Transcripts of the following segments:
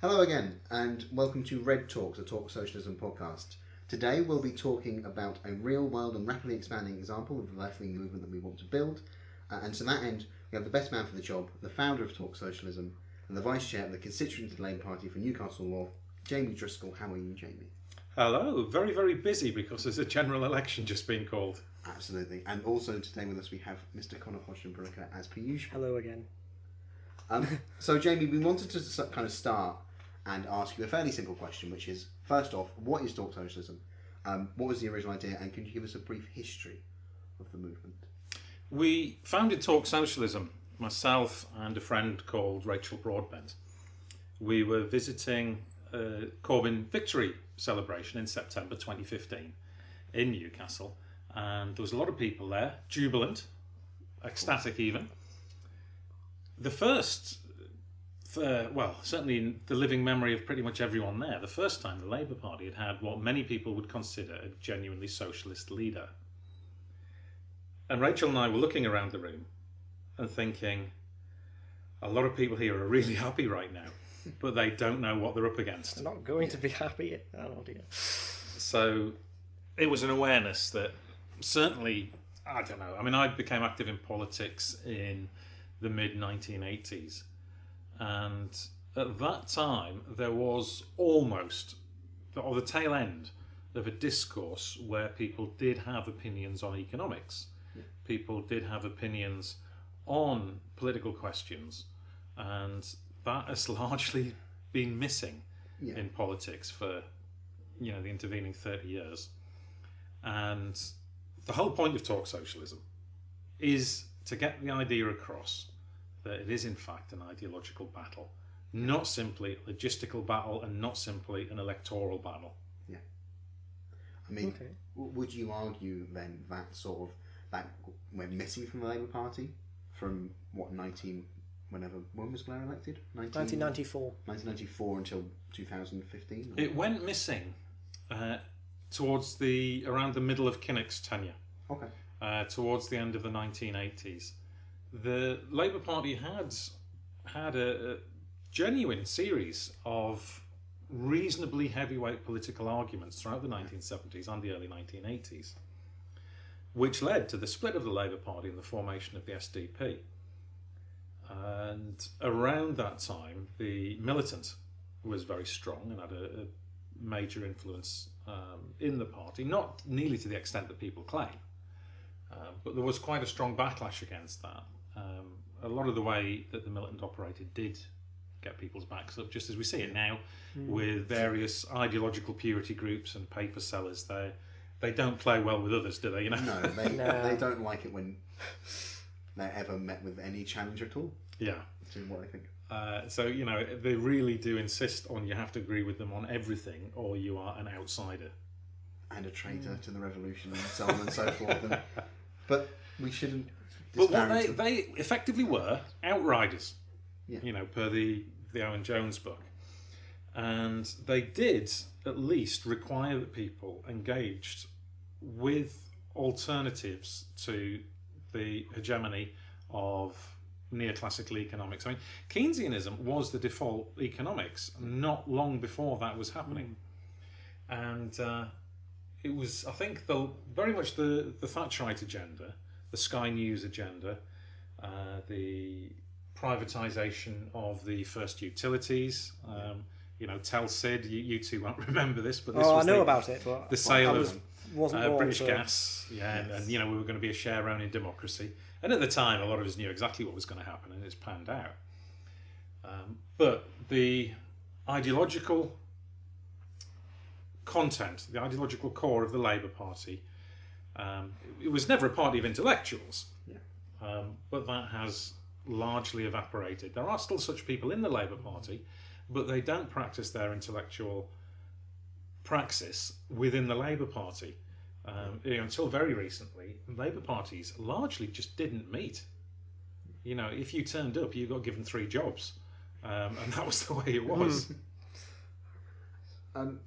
Hello again, and welcome to Red Talks, a Talk Socialism podcast. Today we'll be talking about a real-world and rapidly expanding example of the left-wing movement that we want to build. And to that end, we have the best man for the job, the founder of Talk Socialism, and the vice chair of the Constituency of the Labour Party for Newcastle North, Jamie Driscoll. How are you, Jamie? Hello, very, very busy because there's a general election just being called. Absolutely. And also today with us we have Mr. Connor Hodgson-Brooker as per usual. Hello again. So Jamie, we wanted to kind of start and ask you a fairly simple question, which is, first off, what is Talk Socialism? What was the original idea, and can you give us a brief history of the movement? We founded Talk Socialism, myself and a friend called Rachel Broadbent. We were visiting a Corbyn victory celebration in September 2015 in Newcastle, and there was a lot of people there, jubilant, ecstatic even. The first, certainly in the living memory of pretty much everyone there, the first time the Labour Party had had what many people would consider a genuinely socialist leader. And Rachel and I were looking around the room and thinking, a lot of people here are really happy right now, but they don't know what they're up against. They're not going to be happy. Oh dear. So it was an awareness that certainly, I don't know, I mean, I became active in politics in the mid-1980s. And at that time, there was almost, or the tail end of a discourse where people did have opinions on economics. Yeah. People did have opinions on political questions. And that has largely been missing in politics for, the intervening 30 years. And the whole point of Talk Socialism is to get the idea across that it is in fact an ideological battle, not simply a logistical battle and not simply an electoral battle. Yeah. I mean, would you argue then that went missing from the Labour Party from when was Blair elected? 1994. 1994 until 2015? It went missing towards around the middle of Kinnock's tenure. Okay. Towards the end of the 1980s. The Labour Party had a genuine series of reasonably heavyweight political arguments throughout the 1970s and the early 1980s, which led to the split of the Labour Party and the formation of the SDP. And around that time, the militant was very strong and had a major influence in the party, not nearly to the extent that people claim. But there was quite a strong backlash against that. A lot of the way that the militant operated did get people's backs up, just as we see it now with various ideological purity groups and paper sellers. They don't play well with others, do they? No, they don't like it when they're ever met with any challenge at all. Yeah. Which is what I think. So, they really do insist on you have to agree with them on everything or you are an outsider. And a traitor to the revolution and so on and so forth. But we shouldn't. But what they effectively were outriders, per the Owen Jones book. And they did at least require that people engaged with alternatives to the hegemony of neoclassical economics. I mean, Keynesianism was the default economics not long before that was happening. And it was, I think, very much the Thatcherite agenda, the Sky News agenda, the privatisation of the first utilities. Telcid. You two won't remember this, but this was I know about it. But the sale of British born, Gas. Yeah, yes. and we were going to be a share owner in democracy. And at the time, a lot of us knew exactly what was going to happen, and it's panned out. But the ideological content, the ideological core of the Labour Party, it was never a party of intellectuals, but that has largely evaporated. There are still such people in the Labour Party, but they don't practice their intellectual praxis within the Labour Party. Until very recently, Labour parties largely just didn't meet. If you turned up, you got given 3 jobs, and that was the way it was.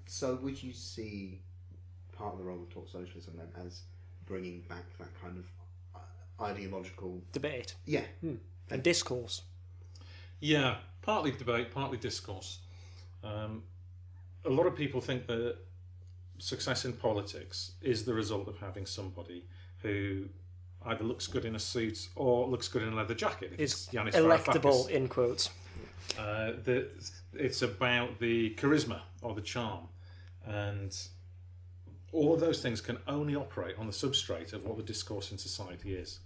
So would you see part of the role of Talk Socialism then as bringing back that kind of ideological debate? Yeah. And discourse. Yeah, partly debate, partly discourse. A lot of people think that success in politics is the result of having somebody who either looks good in a suit or looks good in a leather jacket. Is Yanis electable Varoufakis. in quotes. It's about the charisma or the charm, and all of those things can only operate on the substrate of what the discourse in society is.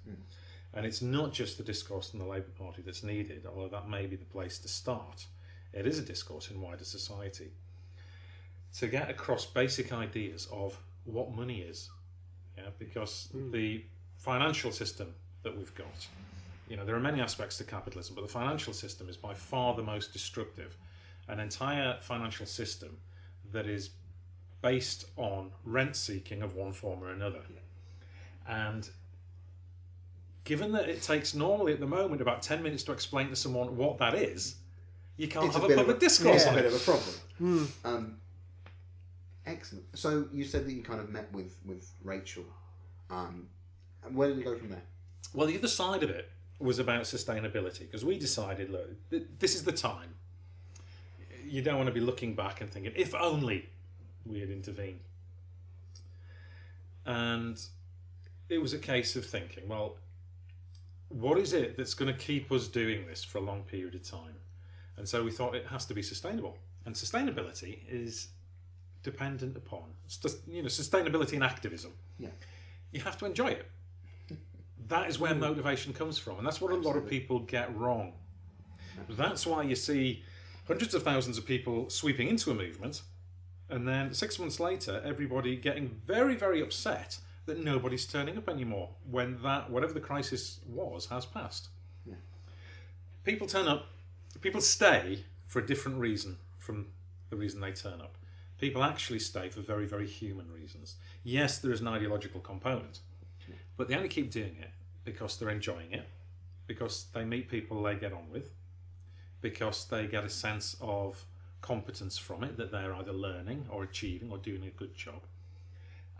And it's not just the discourse in the Labour Party that's needed, although that may be the place to start. It is a discourse in wider society to get across basic ideas of what money is, because the financial system that we've got, there are many aspects to capitalism, but the financial system is by far the most destructive. An entire financial system that is based on rent seeking of one form or another. And given that it takes normally at the moment about 10 minutes to explain to someone what that is, you can't have a public discourse It's on a bit it. of a problem. Excellent. So you said that you kind of met with Rachel. And where did it go from there? Well, the other side of it was about sustainability, because we decided, look, this is the time. You don't want to be looking back and thinking, if only we had intervened. And it was a case of thinking, well, what is it that's going to keep us doing this for a long period of time? And so we thought it has to be sustainable. And sustainability is dependent upon, sustainability and activism. Yeah. You have to enjoy it. That is where motivation comes from. And that's what a lot of people get wrong. That's why you see hundreds of thousands of people sweeping into a movement, and then 6 months later, everybody getting very, very upset that nobody's turning up anymore when that, whatever the crisis was, has passed. Yeah. People turn up, people stay for a different reason from the reason they turn up. People actually stay for very, very human reasons. Yes, there is an ideological component, but they only keep doing it because they're enjoying it, because they meet people they get on with, because they get a sense of competence from it, that they're either learning or achieving or doing a good job.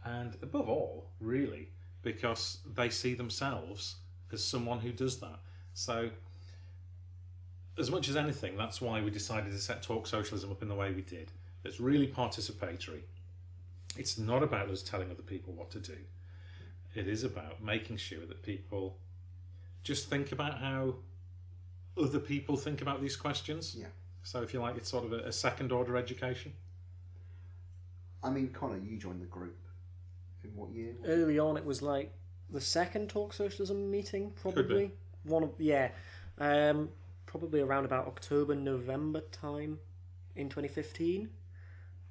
And above all, really, because they see themselves as someone who does that. So, as much as anything, that's why we decided to set Talk Socialism up in the way we did. It's really participatory. It's not about us telling other people what to do. It is about making sure that people just think about how other people think about these questions. Yeah. So if you like, it's sort of a second order education. I mean, Connor, you joined the group in what year? Early on, it was like the second Talk Socialism meeting, probably. Probably around about October, November time in 2015.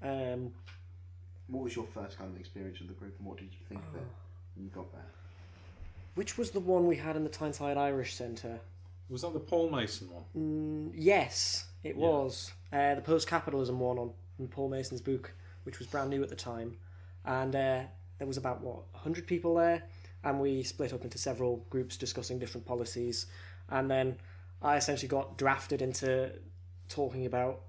What was your first kind of experience of the group, and what did you think of it when you got there? Which was the one we had in the Tyneside Irish Centre? Was that the Paul Mason one? Yes, it was. The post-capitalism one on Paul Mason's book, which was brand new at the time. And there was about, 100 people there, and we split up into several groups discussing different policies. And then I essentially got drafted into talking about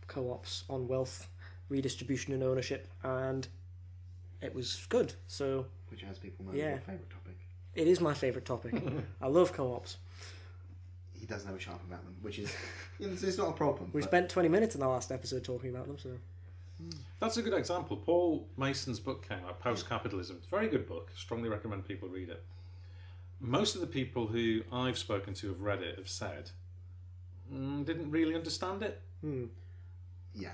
co-ops on wealth redistribution and ownership, and it was good. So, which, as people know, is your favourite topic. It is my favourite topic. I love co-ops. He does know a sharp about them, which is it's not a problem. We spent 20 minutes in the last episode talking about them, so... That's a good example. Paul Mason's book came out, Post-Capitalism. It's a very good book. Strongly recommend people read it. Most of the people who I've spoken to have read it have said didn't really understand it. Yeah,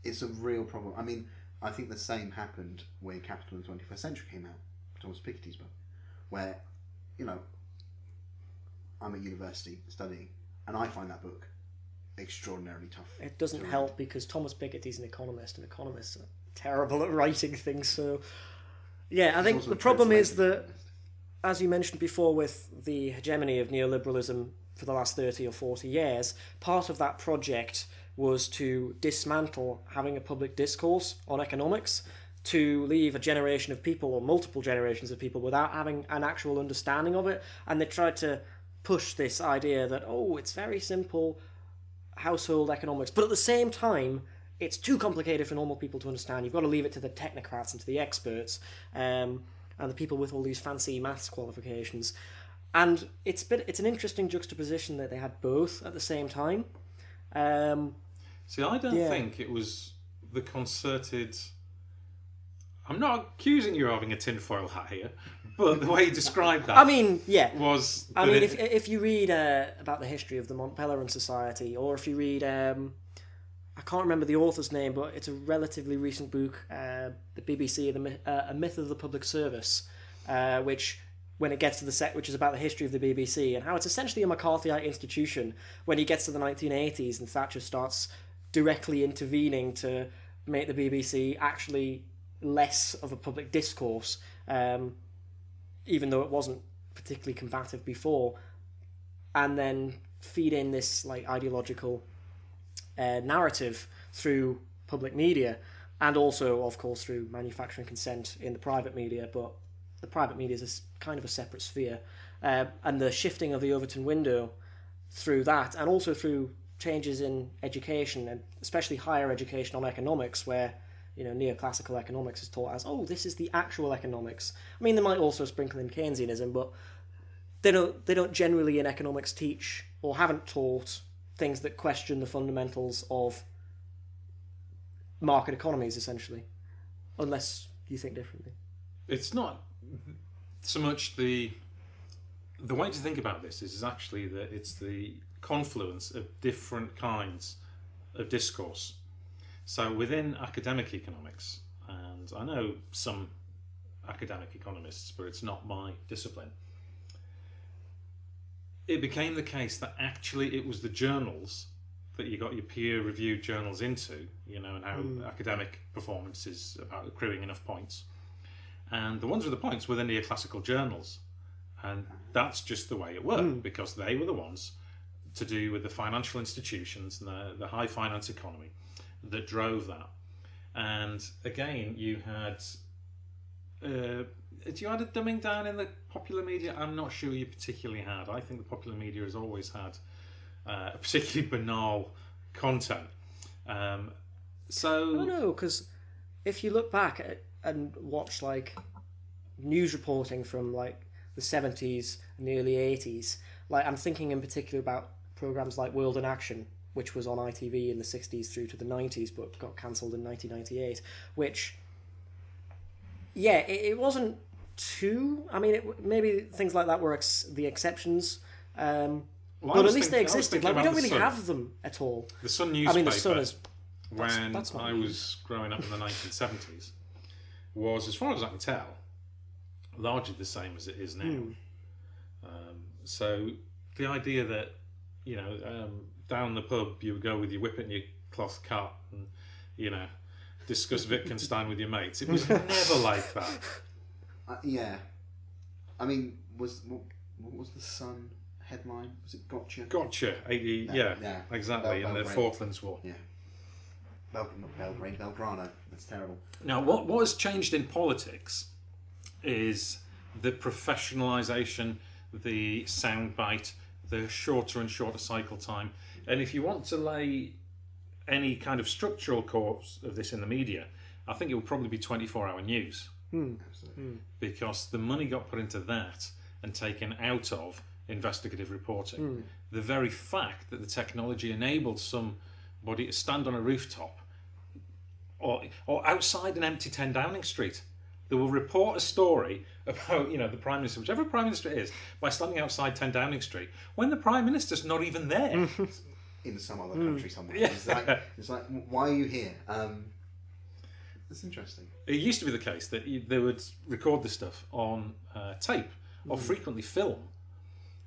it's a real problem. I mean, I think the same happened when Capital in the 21st Century came out, Thomas Piketty's book, where, I'm at university studying, and I find that book extraordinarily tough. It doesn't help because Thomas Piketty's an economist, and economists are terrible at writing things, so... Yeah, I think the problem is that, as you mentioned before, with the hegemony of neoliberalism for the last 30 or 40 years, part of that project was to dismantle having a public discourse on economics, to leave a generation of people, or multiple generations of people, without having an actual understanding of it. And they tried to push this idea that, it's very simple household economics, but at the same time, it's too complicated for normal people to understand. You've got to leave it to the technocrats and to the experts, and the people with all these fancy maths qualifications. And it's an interesting juxtaposition that they had both at the same time. See, I don't think it was the concerted... I'm not accusing you of having a tinfoil hat here, but the way you described that... I mean, yeah. Was... I mean, if you read about the history of the Mont Pelerin Society, or if you read... I can't remember the author's name, but it's a relatively recent book, the BBC, A Myth of the Public Service, which, when it gets to the set, which is about the history of the BBC, and how it's essentially a McCarthyite institution when he gets to the 1980s and Thatcher starts directly intervening to make the BBC actually less of a public discourse, even though it wasn't particularly combative before, and then feed in this like ideological narrative through public media, and also, of course, through manufacturing consent in the private media. But the private media is kind of a separate sphere, and the shifting of the Overton window through that, and also through changes in education, and especially higher education on economics, where neoclassical economics is taught as, oh, this is the actual economics. I mean, they might also sprinkle in Keynesianism, but they don't generally in economics teach, or haven't taught, things that question the fundamentals of market economies, essentially, unless you think differently. It's not so much the way to think about this is actually that it's the confluence of different kinds of discourse. So within academic economics, and I know some academic economists, but it's not my discipline, it became the case that actually it was the journals that you got your peer-reviewed journals into, and how academic performance is about accruing enough points. And the ones with the points were the neoclassical journals. And that's just the way it worked, because they were the ones to do with the financial institutions and the high finance economy that drove that. And again, you had a dumbing down in the popular media? I'm not sure you particularly had. I think the popular media has always had a particularly banal content. I don't know, because if you look back and watch like news reporting from like the 70s and the early 80s, like I'm thinking in particular about programs like World in Action, which was on ITV in the 60s through to the 90s, but got cancelled in 1998, which, yeah, it wasn't too... I mean, maybe things like that were the exceptions, but at least they existed. Like, we don't really have them at all. The Sun newspaper, I mean, the Sun is... when I was growing up in the 1970s, was, as far as I can tell, largely the same as it is now. So the idea that, down the pub you would go with your whippet and your cloth cut and, discuss Wittgenstein with your mates. It was never like that. Yeah. I mean, what was the Sun headline? Was it Gotcha? Gotcha. Yeah, exactly. In the Falklands War. Yeah. Not Belgrade, Belgrano. That's terrible. Now, what has changed in politics is the professionalisation, the soundbite, the shorter and shorter cycle time. And if you want to lay any kind of structural course of this in the media, I think it would probably be 24-hour news. Because the money got put into that and taken out of investigative reporting. The very fact that the technology enabled somebody to stand on a rooftop or outside an empty 10 Downing Street, they will report a story about, the Prime Minister, whichever Prime Minister it is, by standing outside 10 Downing Street when the Prime Minister's not even there. In some other country somewhere. Yeah. It's like, why are you here? That's interesting. It used to be the case that they would record this stuff on tape or frequently film,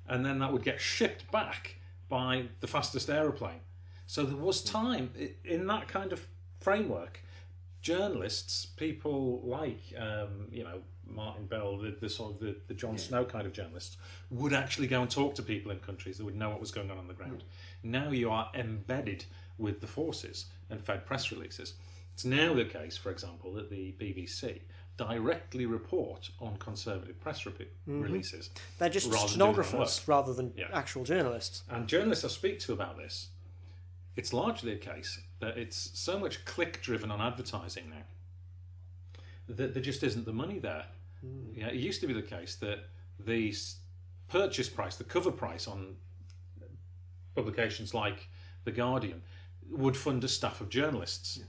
and then that would get shipped back by the fastest aeroplane. So there was time in that kind of framework. Journalists, people like Martin Bell, the sort of the Jon Snow kind of journalists, would actually go and talk to people in countries that would know what was going on the ground. Now you are embedded with the forces and fed press releases. It's now the case, for example, that the BBC directly report on conservative press releases. They're just stenographers rather than actual journalists. And journalists I speak to about this, it's largely a case that it's so much click-driven on advertising now that there just isn't the money there. It used to be the case that the purchase price, the cover price on publications like The Guardian, would fund a staff of journalists.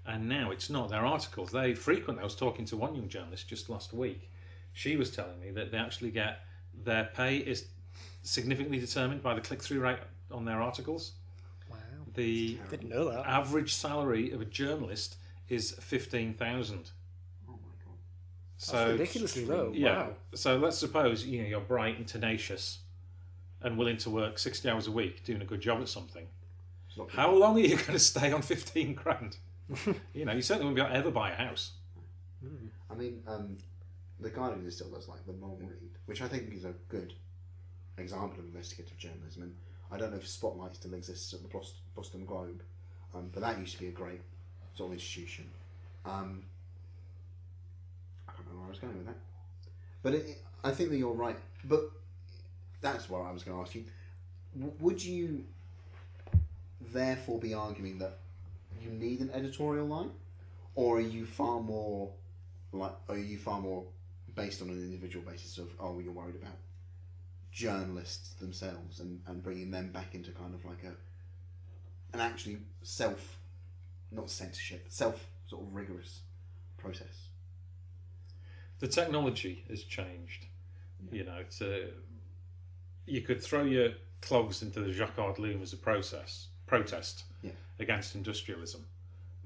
And now it's not. Their articles, I was talking to one young journalist just last week. She was telling me that they actually get, their pay is significantly determined by the click-through rate on their articles. Wow. Didn't know that. Average salary of a journalist is 15,000. Oh my god. So that's ridiculously low. Yeah. Wow. So let's suppose you're bright and tenacious and willing to work 60 hours a week doing a good job at something. How long are you going to stay on 15 grand? You certainly won't be able to ever buy a house. I mean, the Guardian still does like the long read, which I think is a good example of investigative journalism. And I don't know if Spotlight still exists at the Boston Globe, but that used to be a great sort of institution. I can't remember where I was going with that, but I think that you're right. But that's what I was going to ask you. Would you therefore be arguing that you need an editorial line, or are you far more based on an individual basis of you're worried about journalists themselves and bringing them back into kind of like an actually not censorship, self sort of rigorous process? The technology has changed. You could throw your clogs into the Jacquard loom as a protest against industrialism,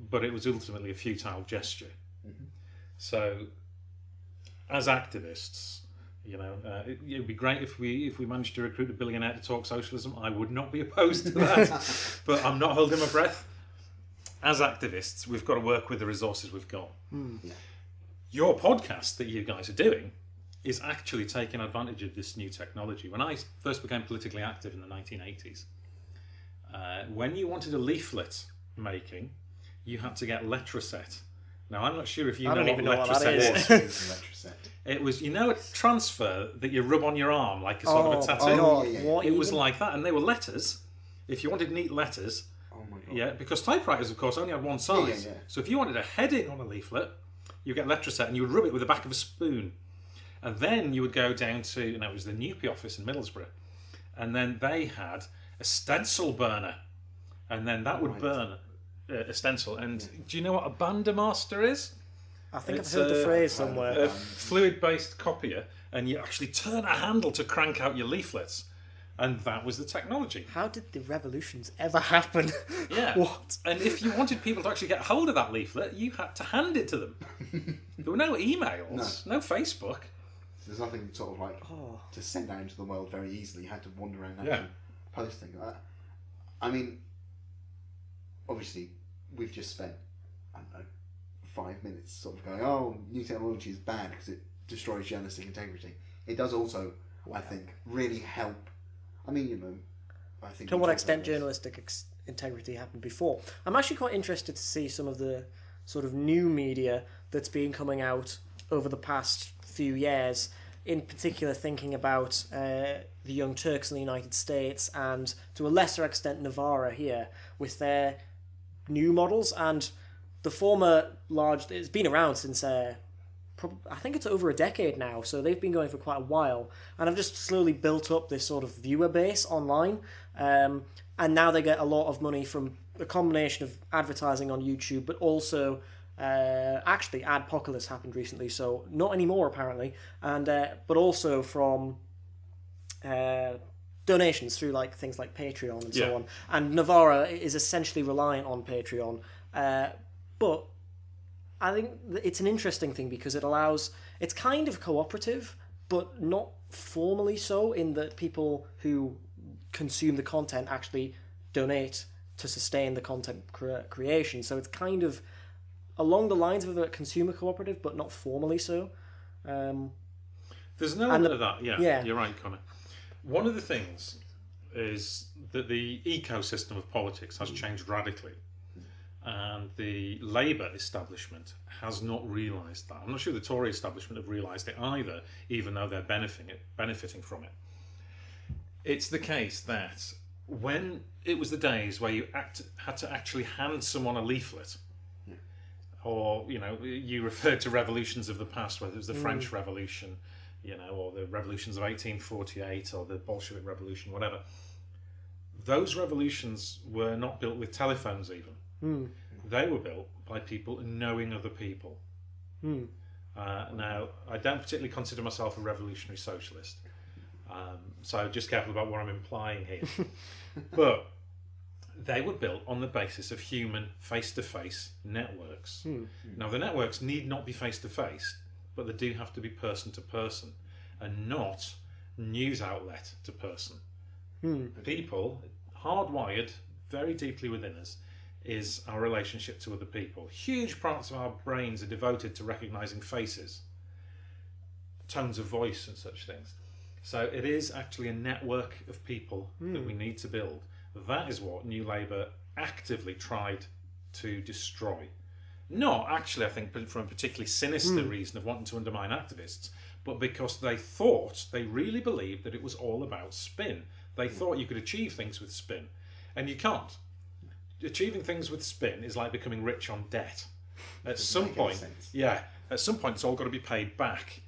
but it was ultimately a futile gesture. Mm-hmm. So, as activists, it would be great if we managed to recruit a billionaire to talk socialism. I would not be opposed to that, but I'm not holding my breath. As activists, we've got to work with the resources we've got. Yeah. Your podcast that you guys are doing is actually taking advantage of this new technology. When I first became politically active in the 1980s, when you wanted a leaflet making, you had to get Letraset. Now, I'm not sure if you know what Letraset is. It was, a transfer that you rub on your arm like a sort of a tattoo. It was like that, and they were letters. If you wanted neat letters, because typewriters, of course, only had one size. So if you wanted a heading on a leaflet, you get Letraset, and you would rub it with the back of a spoon. And then you would go down to, it was the Newpie office in Middlesbrough, and then they had a stencil burner, and then that would burn a stencil. And do you know what a Bandamaster is? I think I've heard the phrase somewhere. A fluid-based copier, and you actually turn a handle to crank out your leaflets, and that was the technology. How did the revolutions ever happen? Yeah. What? And if you wanted people to actually get hold of that leaflet, you had to hand it to them. There were no emails, no Facebook. There's nothing sort of like to send out into the world very easily. You had to wander around and posting. I mean, obviously, we've just spent, 5 minutes sort of going, new technology is bad because it destroys journalistic integrity. It does also, I think, really help. I mean, I think... To what extent journalistic integrity happened before. I'm actually quite interested to see some of the sort of new media that's been coming out over the past few years, in particular thinking about the Young Turks in the United States and to a lesser extent Navarra here with their new models, and the former it's been around since I think it's over a decade now, so they've been going for quite a while, and have just slowly built up this sort of viewer base online, and now they get a lot of money from a combination of advertising on YouTube, but also actually Adpocalypse happened recently, so not anymore apparently, and but also from donations through like things like Patreon and so on. And Navarra is essentially reliant on Patreon, but I think it's an interesting thing because it's kind of cooperative, but not formally so, in that people who consume the content actually donate to sustain the content creation. So it's kind of along the lines of a consumer cooperative, but not formally so. There's an element of that, yeah. You're right, Connor. One of the things is that the ecosystem of politics has changed radically, and the Labour establishment has not realised that. I'm not sure the Tory establishment have realised it either, even though they're benefiting from it. It's the case that when it was the days where you had to actually hand someone a leaflet, or you referred to revolutions of the past, whether it was the French Revolution, or the revolutions of 1848, or the Bolshevik Revolution, whatever. those revolutions were not built with telephones even. They were built by people knowing other people. Now, I don't particularly consider myself a revolutionary socialist, so just careful about what I'm implying here. But they were built on the basis of human face-to-face networks. Now, the networks need not be face-to-face, but they do have to be person-to-person, and not news outlet to person. People, hardwired very deeply within us, is our relationship to other people. Huge parts of our brains are devoted to recognising faces, tones of voice and such things. So it is actually a network of people that we need to build. That is what New Labour actively tried to destroy. Not actually, I think, from a particularly sinister reason of wanting to undermine activists, but because they really believed that it was all about spin. They thought you could achieve things with spin, and you can't. Achieving things with spin is like becoming rich on debt. At some point, it's all got to be paid back.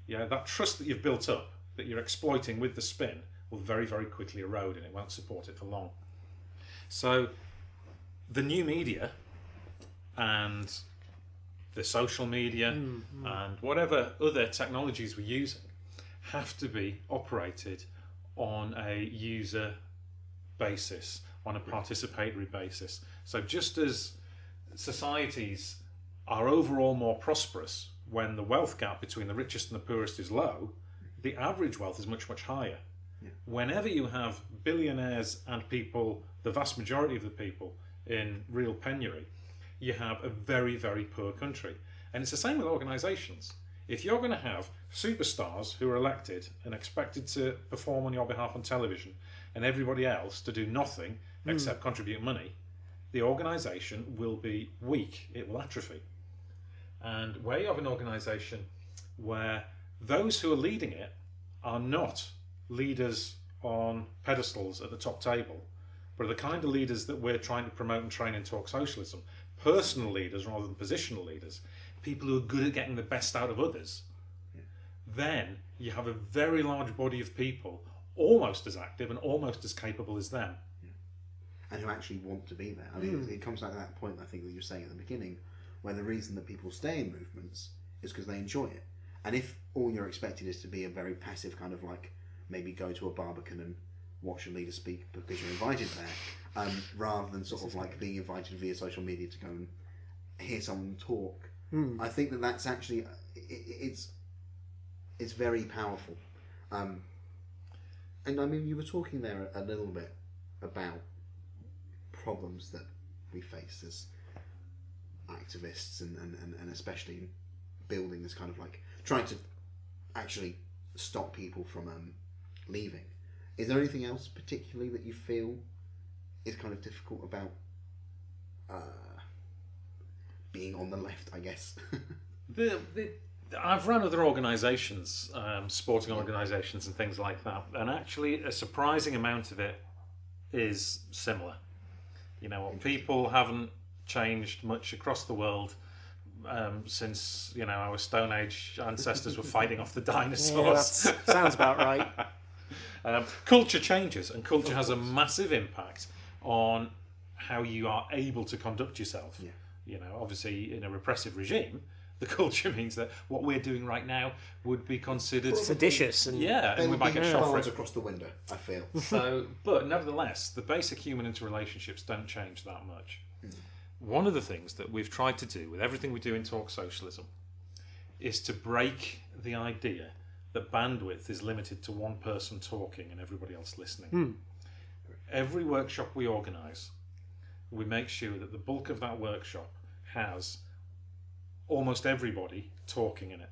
Yeah, that trust that you've built up, that you're exploiting with the spin, will very, very quickly erode, and it won't support it for long. So, the new media and the social media and whatever other technologies we're using have to be operated on a user basis, on a participatory basis. So just as societies are overall more prosperous when the wealth gap between the richest and the poorest is low, the average wealth is much, much higher. Whenever you have billionaires and people, the vast majority of the people, in real penury, you have a very, very poor country. And it's the same with organisations. If you're going to have superstars who are elected and expected to perform on your behalf on television, and everybody else to do nothing except contribute money, the organisation will be weak, it will atrophy. And where you have an organisation where those who are leading it are not leaders on pedestals at the top table, but are the kind of leaders that we're trying to promote and train in Talk Socialism, personal leaders rather than positional leaders, people who are good at getting the best out of others, then you have a very large body of people almost as active and almost as capable as them. And who actually want to be there. I mean, it comes back to that point, I think, that you were saying at the beginning, where the reason that people stay in movements is because they enjoy it. And if all you're expected is to be a very passive kind of like, maybe go to a Barbican and watch a leader speak because you're invited there, rather than sort of like being invited via social media to go and hear someone talk, I think that that's actually, it's very powerful. And I mean, you were talking there a little bit about problems that we face as activists and especially building this kind of like trying to actually stop people from leaving. Is there anything else particularly that you feel is kind of difficult about being on the left, I guess? I've run other organisations, sporting organisations and things like that, and actually a surprising amount of it is similar. You know, people haven't changed much across the world since, you know, our Stone Age ancestors were fighting off the dinosaurs. Yeah, that sounds about right. Culture changes, and culture has a massive impact on how you are able to conduct yourself. Yeah. You know, obviously in a repressive regime, the culture means that what we're doing right now would be considered seditious, and and we might get shot for it across the window, I feel. So, but nevertheless, the basic human interrelationships don't change that much. One of the things that we've tried to do with everything we do in Talk Socialism is to break the idea that bandwidth is limited to one person talking and everybody else listening. Every workshop we organise, we make sure that the bulk of that workshop has almost everybody talking in it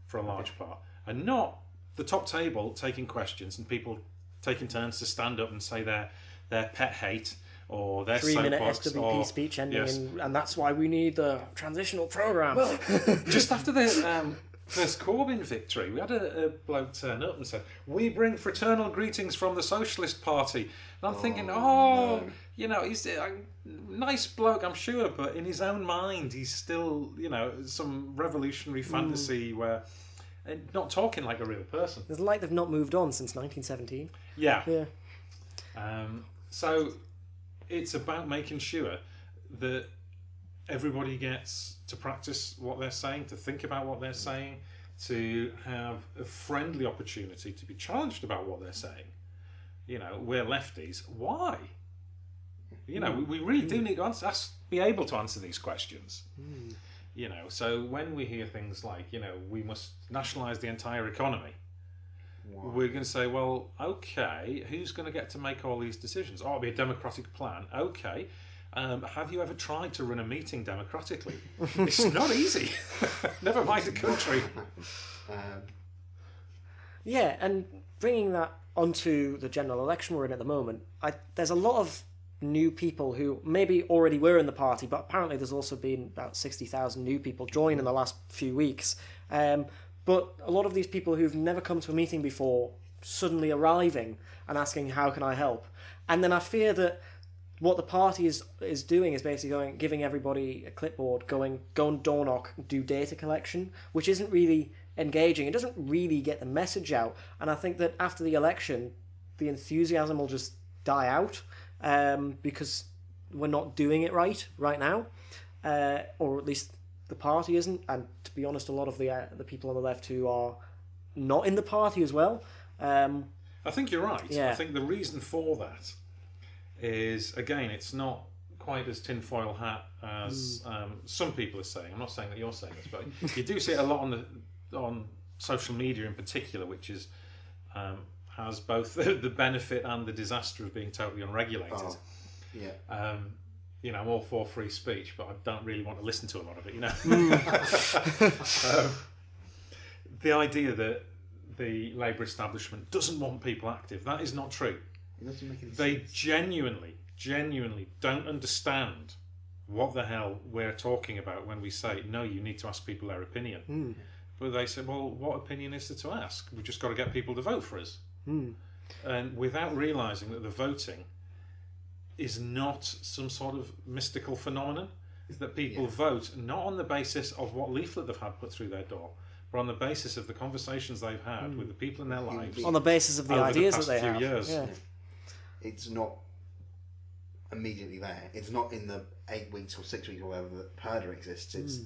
for a large part, and not the top table taking questions and people taking turns to stand up and say their pet hate or their 3-minute soapbox SWP speech ending in, and that's why we need the transitional programme. Well, just after the first Corbyn victory, we had a bloke turn up and said, "We bring fraternal greetings from the Socialist Party." And I'm thinking, no. you know, he's a nice bloke, I'm sure, but in his own mind, he's still, you know, some revolutionary fantasy where not talking like a real person. It's like they've not moved on since 1917. Yeah. So it's about making sure that everybody gets to practice what they're saying, to think about what they're saying, to have a friendly opportunity to be challenged about what they're saying. You know, we're lefties. Why? You know, we really do need to be able to answer these questions. You know, so when we hear things like, you know, we must nationalise the entire economy, we're going to say, well, okay, who's going to get to make all these decisions? Oh, it'll be a democratic plan. Okay. Have you ever tried to run a meeting democratically? It's not easy. Never mind a country. Yeah, and bringing that onto the general election we're in at the moment, there's a lot of new people who maybe already were in the party, but apparently there's also been about 60,000 new people join in the last few weeks. But a lot of these people who've never come to a meeting before suddenly arriving and asking, how can I help? And then I fear that what the party is doing is basically giving everybody a clipboard, go and door knock, do data collection, which isn't really engaging. It doesn't really get the message out. And I think that after the election, the enthusiasm will just die out because we're not doing it right now, or at least the party isn't. And to be honest, a lot of the people on the left who are not in the party as well. I think you're right. Yeah. I think the reason for that is, again, it's not quite as tinfoil hat as some people are saying. I'm not saying that you're saying this, but you do see it a lot on social media in particular, which is has both the benefit and the disaster of being totally unregulated. Oh, yeah. You know, I'm all for free speech, but I don't really want to listen to a lot of it, you know. The idea that the Labour establishment doesn't want people active, that is not true. It doesn't make any They sense. genuinely don't understand what the hell we're talking about when we say, no, you need to ask people their opinion. But they say, well, what opinion is there to ask? We've just got to get people to vote for us. And without realising that the voting is not some sort of mystical phenomenon, that people vote not on the basis of what leaflet they've had put through their door, but on the basis of the conversations they've had with the people in their lives. On the basis of the ideas that they have. Years. Yeah. It's not immediately there. It's not in the 8 weeks or 6 weeks or whatever that Purdah exists. It's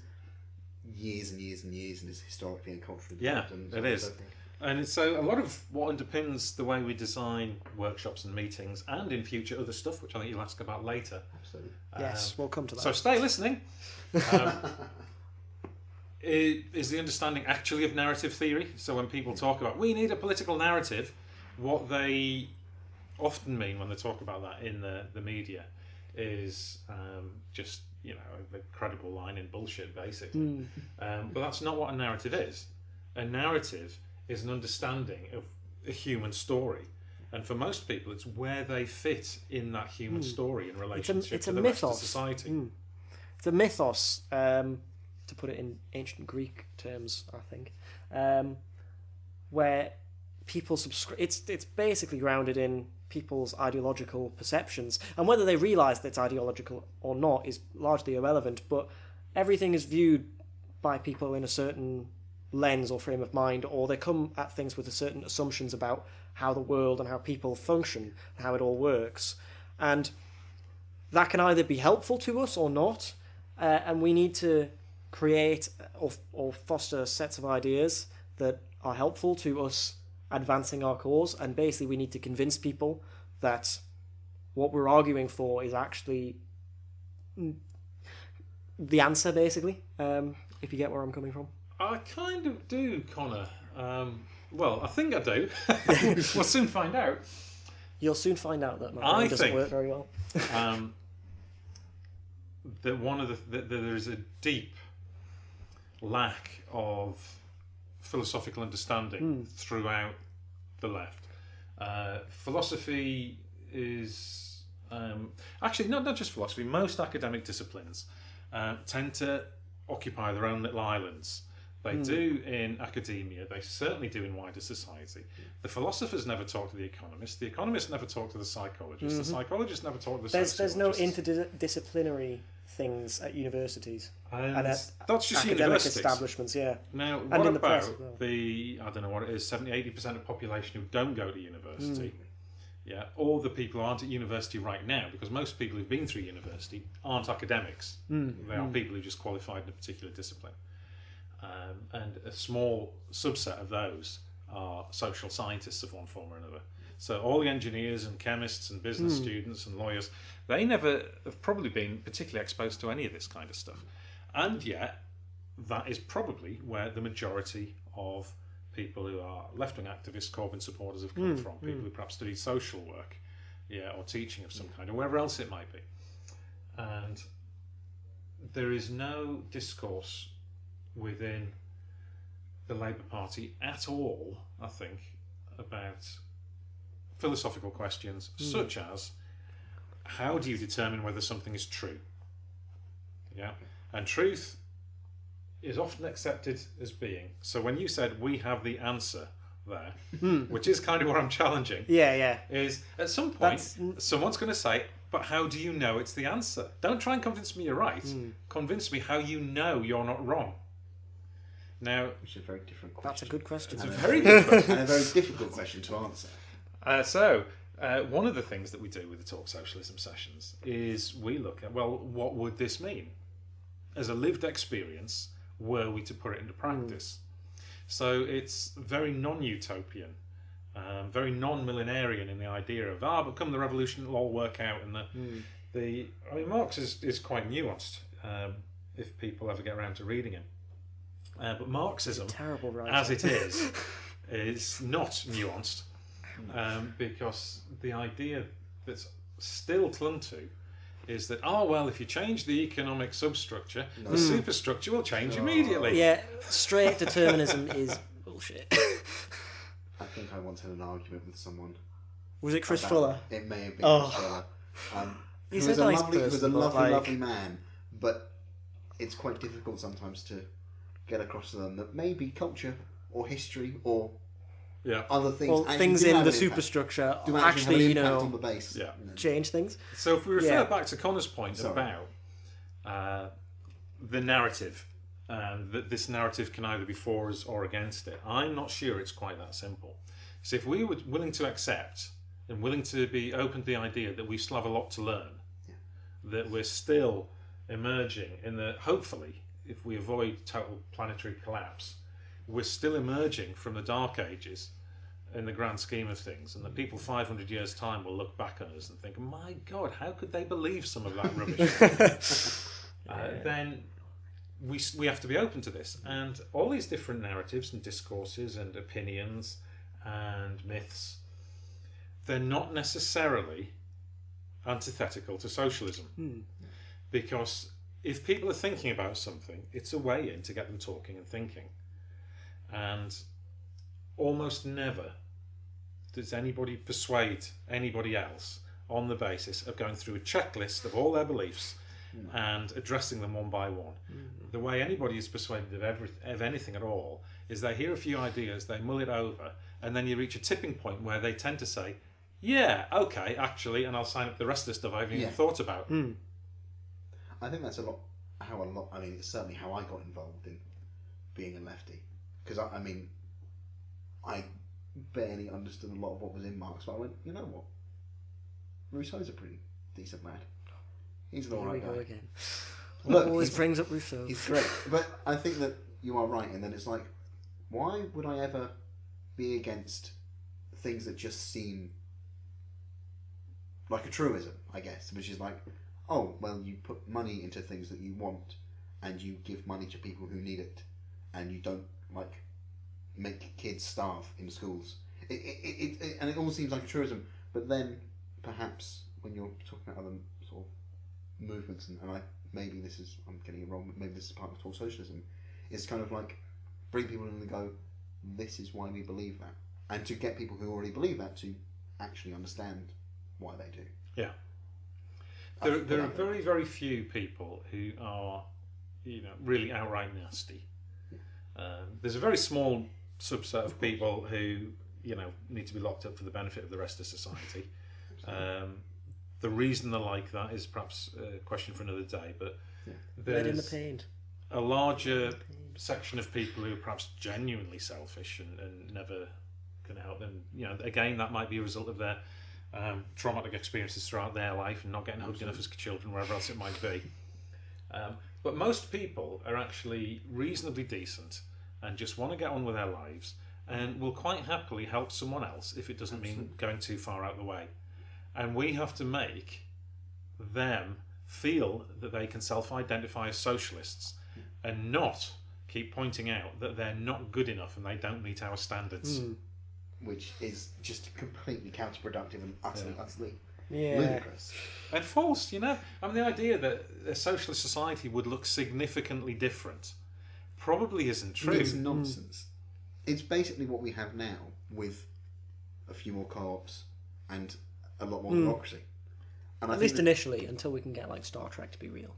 years and years and years, and it's historically and culturally. Yeah, and it is. And so a lot of what underpins the way we design workshops and meetings, and in future other stuff, which I think you'll ask about later. Absolutely. Yes, we'll come to that. So stay listening. Is the understanding actually of narrative theory. So when people talk about, we need a political narrative, what they often mean when they talk about that in the media is just, you know, a credible line in bullshit, basically. But that's not what a narrative is. A narrative is an understanding of a human story, and for most people it's where they fit in that human story in relationship to the rest of society. It's a mythos, to put it in ancient Greek terms, I think, where people subscribe. It's basically grounded in people's ideological perceptions, and whether they realise that it's ideological or not is largely irrelevant, but everything is viewed by people in a certain lens or frame of mind, or they come at things with a certain assumptions about how the world and how people function and how it all works, and that can either be helpful to us or not, and we need to create or foster sets of ideas that are helpful to us advancing our cause, and basically we need to convince people that what we're arguing for is actually the answer, basically, if you get where I'm coming from. I kind of do, Connor. Well, I think I do. We'll soon find out. You'll soon find out that my brain doesn't work very well. That one of that there is a deep lack of philosophical understanding throughout the left. Philosophy is actually not just philosophy. Most academic disciplines tend to occupy their own little islands. They do in academia, they certainly do in wider society. The philosophers never talk to the economists never talk to the psychologists, the psychologists never talk to the sociologists. There's no interdisciplinary things at universities. And at that's just academic universities. establishments, yeah. Now, And what in the press about as well. the, I don't know what it is, 70-80% of the population who don't go to university? yeah, or the people who aren't at university right now, because most people who've been through university aren't academics. They are people who just qualified in a particular discipline. And a small subset of those are social scientists of one form or another. So all the engineers and chemists and business students and lawyers, they never have probably been particularly exposed to any of this kind of stuff. And yet, that is probably where the majority of people who are left-wing activists, Corbyn supporters have come from. People who perhaps studied social work, yeah, or teaching of some kind, or wherever else it might be. And there is no discourse within the Labour Party at all, I think, about philosophical questions such as, how do you determine whether something is true? Yeah, and truth is often accepted as being. So when you said we have the answer there, which is kind of what I'm challenging, is at some point someone's going to say, but how do you know it's the answer? Don't try and convince me you're right. Convince me how you know you're not wrong. Now, which is a very different question. That's a good question. It's a very good question. And a very difficult question to answer. One of the things that we do with the Talk Socialism sessions is we look at, well, what would this mean? As a lived experience, were we to put it into practice? So it's very non-utopian, very non-millenarian in the idea of, but come the revolution, it'll all work out. And I mean, Marx is quite nuanced, if people ever get around to reading him. But Marxism, as it is not nuanced, because the idea that's still clung to is that, if you change the economic substructure, the superstructure will change immediately. Yeah, straight determinism is bullshit. I think I once had an argument with someone. Was it Chris Fuller? It may have been Chris Fuller. He was a lovely man, but it's quite difficult sometimes to get across to them that maybe culture or history or other things, things in the superstructure do actually have an impact on the base. Change things. So if we refer back to Connor's point about the narrative, and that this narrative can either be for us or against it, I'm not sure it's quite that simple. So if we were willing to accept and willing to be open to the idea that we still have a lot to learn, that we're still emerging in the, hopefully, if we avoid total planetary collapse, we're still emerging from the Dark Ages in the grand scheme of things, and the people 500 years' time will look back on us and think, my God, how could they believe some of that rubbish? Then we have to be open to this. And all these different narratives and discourses and opinions and myths, they're not necessarily antithetical to socialism. Because if people are thinking about something, it's a way in to get them talking and thinking. And almost never does anybody persuade anybody else on the basis of going through a checklist of all their beliefs and addressing them one by one. The way anybody is persuaded of anything at all is they hear a few ideas, they mull it over, and then you reach a tipping point where they tend to say, yeah, okay, actually, and I'll sign up the rest of the stuff I haven't even thought about. I think that's it's certainly how I got involved in being a lefty. Because, I barely understood a lot of what was in Marx, but I went, you know what? Rousseau's a pretty decent man. He's an alright guy. Again. Look, always brings up Rousseau. He's great. But I think that you are right, and then it's like, why would I ever be against things that just seem like a truism, I guess, which is like, you put money into things that you want, and you give money to people who need it, and you don't make kids starve in schools. And it all seems like a truism, but then perhaps when you're talking about other sort of movements, and I'm getting it wrong, but maybe this is part of Talk Socialism, is kind of like bring people in and go, this is why we believe that, and to get people who already believe that to actually understand why they do. Yeah. There are very, very few people who are, really outright nasty. There's a very small subset of people who, need to be locked up for the benefit of the rest of society. The reason they're like that is perhaps a question for another day, but there's a larger section of people who are perhaps genuinely selfish and never can help them. Again, that might be a result of their traumatic experiences throughout their life and not getting hugged enough as children, wherever else it might be. But most people are actually reasonably decent and just want to get on with their lives and will quite happily help someone else if it doesn't mean going too far out the way. And we have to make them feel that they can self-identify as socialists and not keep pointing out that they're not good enough and they don't meet our standards. Which is just completely counterproductive and utterly Yeah. ludicrous. And false, you know. I mean, the idea that a socialist society would look significantly different probably isn't true. It's nonsense. It's basically what we have now, with a few more co-ops and a lot more democracy. And At least initially, until we can get like Star Trek to be real.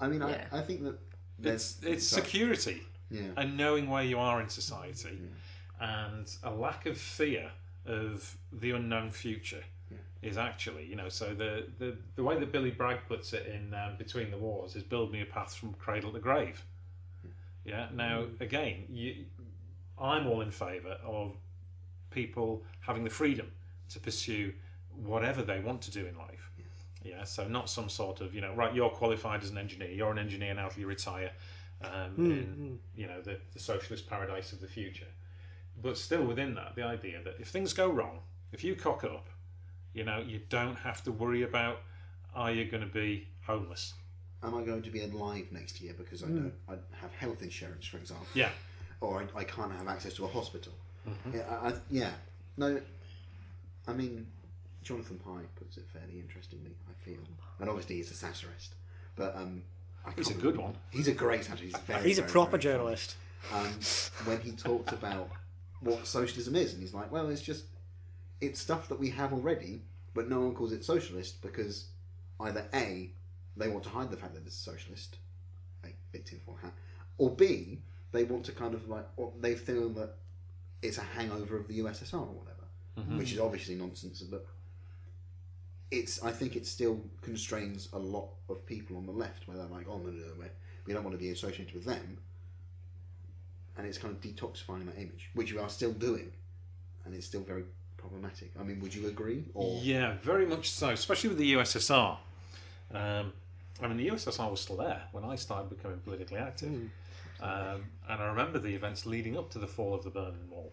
I mean, I think that it's security Yeah. and knowing where you are in society and a lack of fear of the unknown future is actually, you know, so the way that Billy Bragg puts it in Between the Wars is build me a path from cradle to grave. Yeah. Now, again, I'm all in favour of people having the freedom to pursue whatever they want to do in life. Yeah. So not some sort of, you know, right, you're qualified as an engineer, you're an engineer now till you retire, in, you know, the socialist paradise of the future. But still within that, the idea that if things go wrong, if you cock up, you know, you don't have to worry about, are you going to be homeless? Am I going to be alive next year because I have health insurance, for example? Yeah. Or I can't have access to a hospital. No, I mean, Jonathan Pye puts it fairly interestingly, I feel. And obviously he's a satirist. But he's a good one. He's a great satirist. He's a proper journalist. When he talked about what socialism is, and he's like, well, it's stuff that we have already, but no one calls it socialist because either A, they want to hide the fact that it's socialist, a big tinfoil hat, or B, they want to kind of like, or they feel that it's a hangover of the USSR or whatever, which is obviously nonsense, but I think it still constrains a lot of people on the left where they're like, oh no, we don't want to be associated with them, and it's kind of detoxifying that image, which we are still doing, and it's still very problematic. I mean, would you agree? Or? Yeah, very much so, especially with the USSR. I mean, the USSR was still there when I started becoming politically active. And I remember the events leading up to the fall of the Berlin Wall.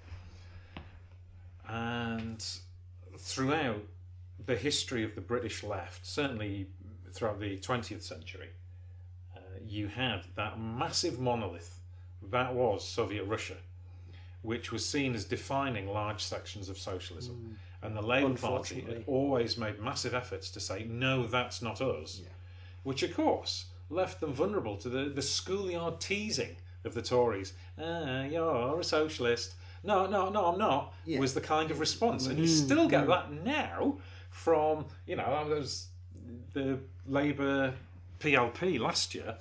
And throughout the history of the British left, certainly throughout the 20th century, you had that massive monolith that was Soviet Russia, which was seen as defining large sections of socialism. And the Labour Party had always made massive efforts to say, no, that's not us. Yeah. Which, of course, left them vulnerable to the schoolyard teasing of the Tories. You're a socialist. No, I'm not, was the kind of response. And you still get that now from, you know, there's the Labour PLP last year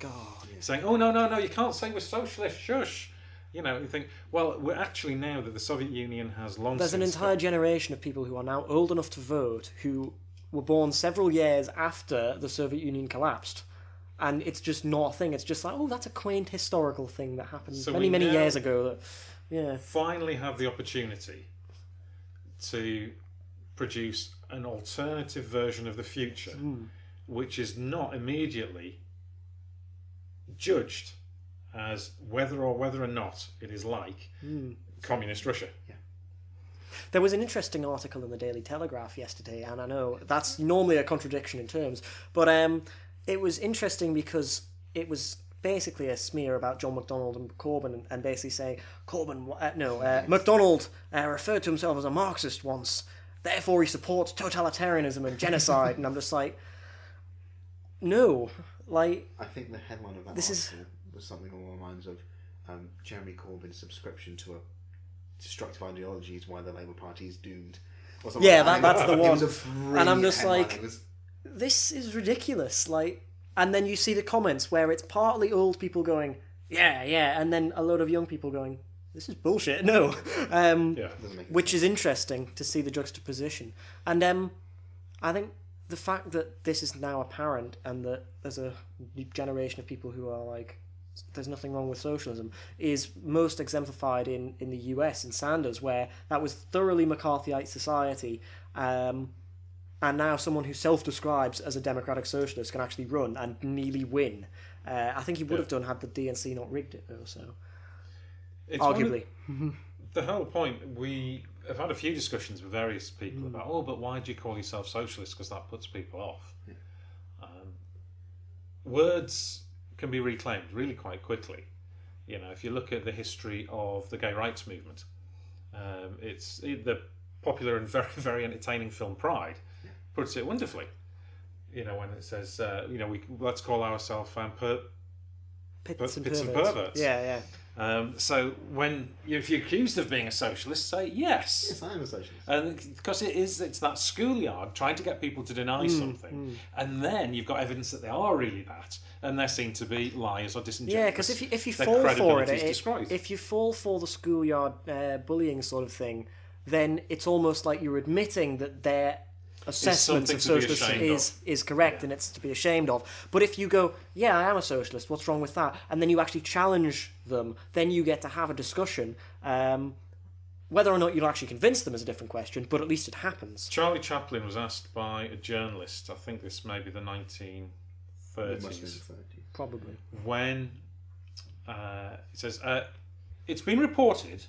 saying, oh, no, you can't say we're socialist, shush. You know, you think, well, we're actually, now that the Soviet Union has long There's an entire generation of people who are now old enough to vote who were born several years after the Soviet Union collapsed. And it's just not a thing. It's just like, oh, that's a quaint historical thing that happened many years ago. Finally have the opportunity to produce an alternative version of the future, which is not immediately judged as whether or not it is like communist Russia. Yeah. There was an interesting article in the Daily Telegraph yesterday, and I know that's normally a contradiction in terms, but it was interesting because it was basically a smear about John McDonnell and Corbyn, and basically saying, McDonnell referred to himself as a Marxist once, therefore he supports totalitarianism and genocide, and I'm just like, no, like... I think the headline of that article was something along the lines of Jeremy Corbyn's subscription to a destructive ideology is why the Labour Party is doomed. Or something that's the one. And I'm just headline. like, this is ridiculous. Like, and then you see the comments where it's partly old people going, yeah, and then a load of young people going, this is bullshit. No, which is interesting to see the juxtaposition. And I think the fact that this is now apparent and that there's a new generation of people who are like there's nothing wrong with socialism, is most exemplified in the US in Sanders, where that was thoroughly McCarthyite society, and now someone who self-describes as a democratic socialist can actually run and nearly win. I think he would have done had the DNC not rigged it, though, so it's arguably. The whole point, we have had a few discussions with various people about, but why do you call yourself socialist? Because that puts people off. Yeah. Words can be reclaimed really quite quickly. If you look at the history of the gay rights movement, it's the popular and very, very entertaining film Pride puts it wonderfully. When it says, let's call ourselves Pits and perverts. Yeah. So if you're accused of being a socialist, say yes. Yes, I am a socialist. And because it's that schoolyard trying to get people to deny something, and then you've got evidence that they are really that, and they're seen to be liars or disingenuous. Yeah, because if you fall for it, if you fall for the schoolyard bullying sort of thing, then it's almost like you're admitting that their assessment of socialism is correct and it's to be ashamed of. But if you go, yeah, I am a socialist, what's wrong with that? And then you actually challenge them, then you get to have a discussion. Whether or not you'll actually convince them is a different question, but at least it happens. Charlie Chaplin was asked by a journalist, I think this may be the 1930s. Probably. When he says, it's been reported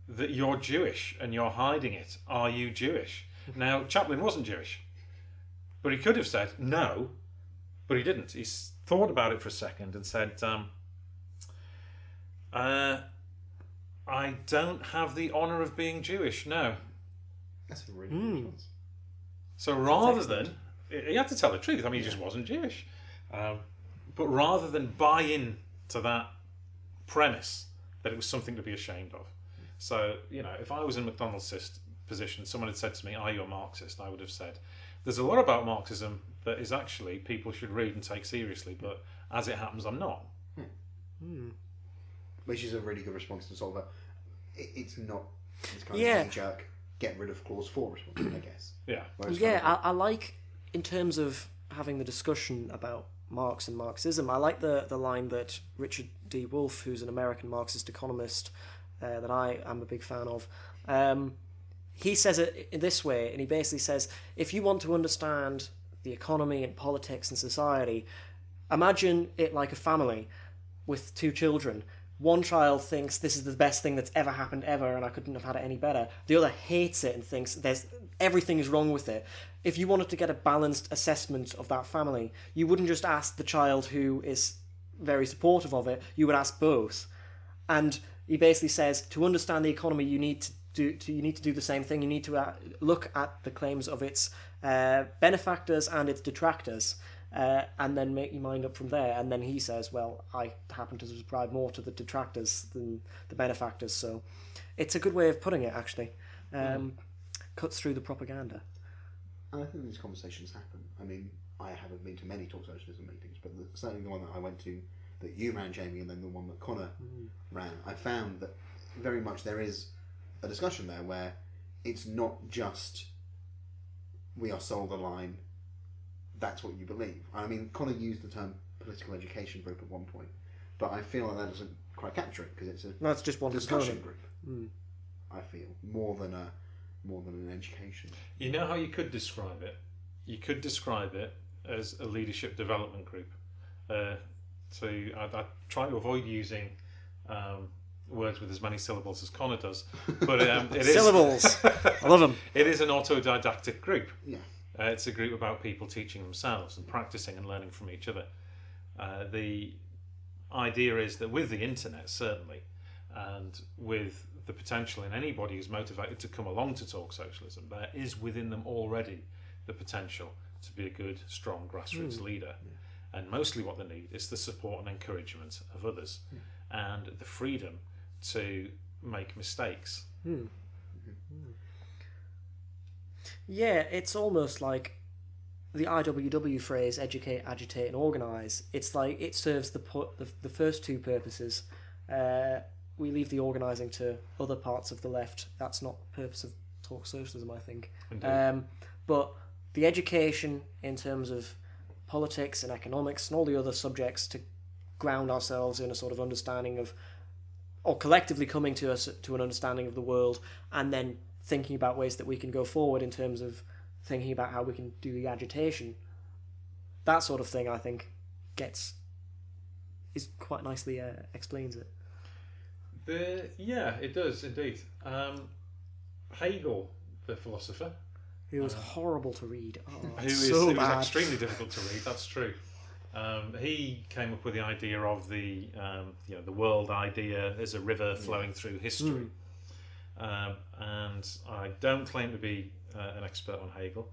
that you're Jewish and you're hiding it. Are you Jewish? Now, Chaplin wasn't Jewish, but he could have said no, but he didn't. He thought about it for a second and said, I don't have the honour of being Jewish, no. That's a really good response. So rather than... He had to tell the truth. I mean, he just wasn't Jewish. But rather than buy in to that premise that it was something to be ashamed of. So, if I was in McDonald's position, someone had said to me, are you a Marxist? I would have said, there's a lot about Marxism that is actually people should read and take seriously, but as it happens, I'm not. Which is a really good response to solve that. It's not this kind of knee-jerk, get rid of clause 4 response, I guess. Yeah. I like, in terms of having the discussion about Marx and Marxism, I like the line that Richard D. Wolff, who's an American Marxist economist that I am a big fan of, he says it in this way, and he basically says, if you want to understand the economy and politics and society, imagine it like a family with 2 children. One child thinks this is the best thing that's ever happened ever and I couldn't have had it any better. The other hates it and thinks everything is wrong with it. If you wanted to get a balanced assessment of that family, you wouldn't just ask the child who is very supportive of it, you would ask both. And he basically says, to understand the economy, you need to do the same thing. You need to look at the claims of its benefactors and its detractors, and then make your mind up from there. And then he says, well, I happen to subscribe more to the detractors than the benefactors. So it's a good way of putting it, actually. Cuts through the propaganda. And I think these conversations happen. I mean, I haven't been to many Talk Socialism meetings, but certainly the one that I went to, that you ran, Jamie, and then the one that Connor ran, I found that very much there is a discussion there where it's not just we are sold a line, that's what you believe. I mean, Connor used the term political education group at one point, but I feel like that doesn't quite capture it because it's that's just one discussion group. I feel more than an education. You know how you could describe it? You could describe it as a leadership development group. So I try to avoid using words with as many syllables as Connor does, but it is syllables. I love them. It is an autodidactic group. Yeah, it's a group about people teaching themselves and practicing and learning from each other. The idea is that with the internet, certainly, and with the potential in anybody who's motivated to come along to Talk Socialism, there is within them already the potential to be a good, strong grassroots leader. Yeah. And mostly what they need is the support and encouragement of others and the freedom to make mistakes. Yeah, it's almost like the IWW phrase, educate, agitate and organise. It's like it serves the first 2 purposes. We leave the organising to other parts of the left. That's not the purpose of Talk Socialism, I think. But the education in terms of politics and economics and all the other subjects to ground ourselves in a sort of understanding of, or collectively coming to an understanding of the world, and then thinking about ways that we can go forward in terms of thinking about how we can do the agitation. That sort of thing, I think, is quite nicely explains it. Yeah, it does indeed. Hegel, the philosopher, who was horrible to read. Who was extremely difficult to read. That's true. He came up with the idea of the world idea as a river flowing through history. And I don't claim to be an expert on Hegel,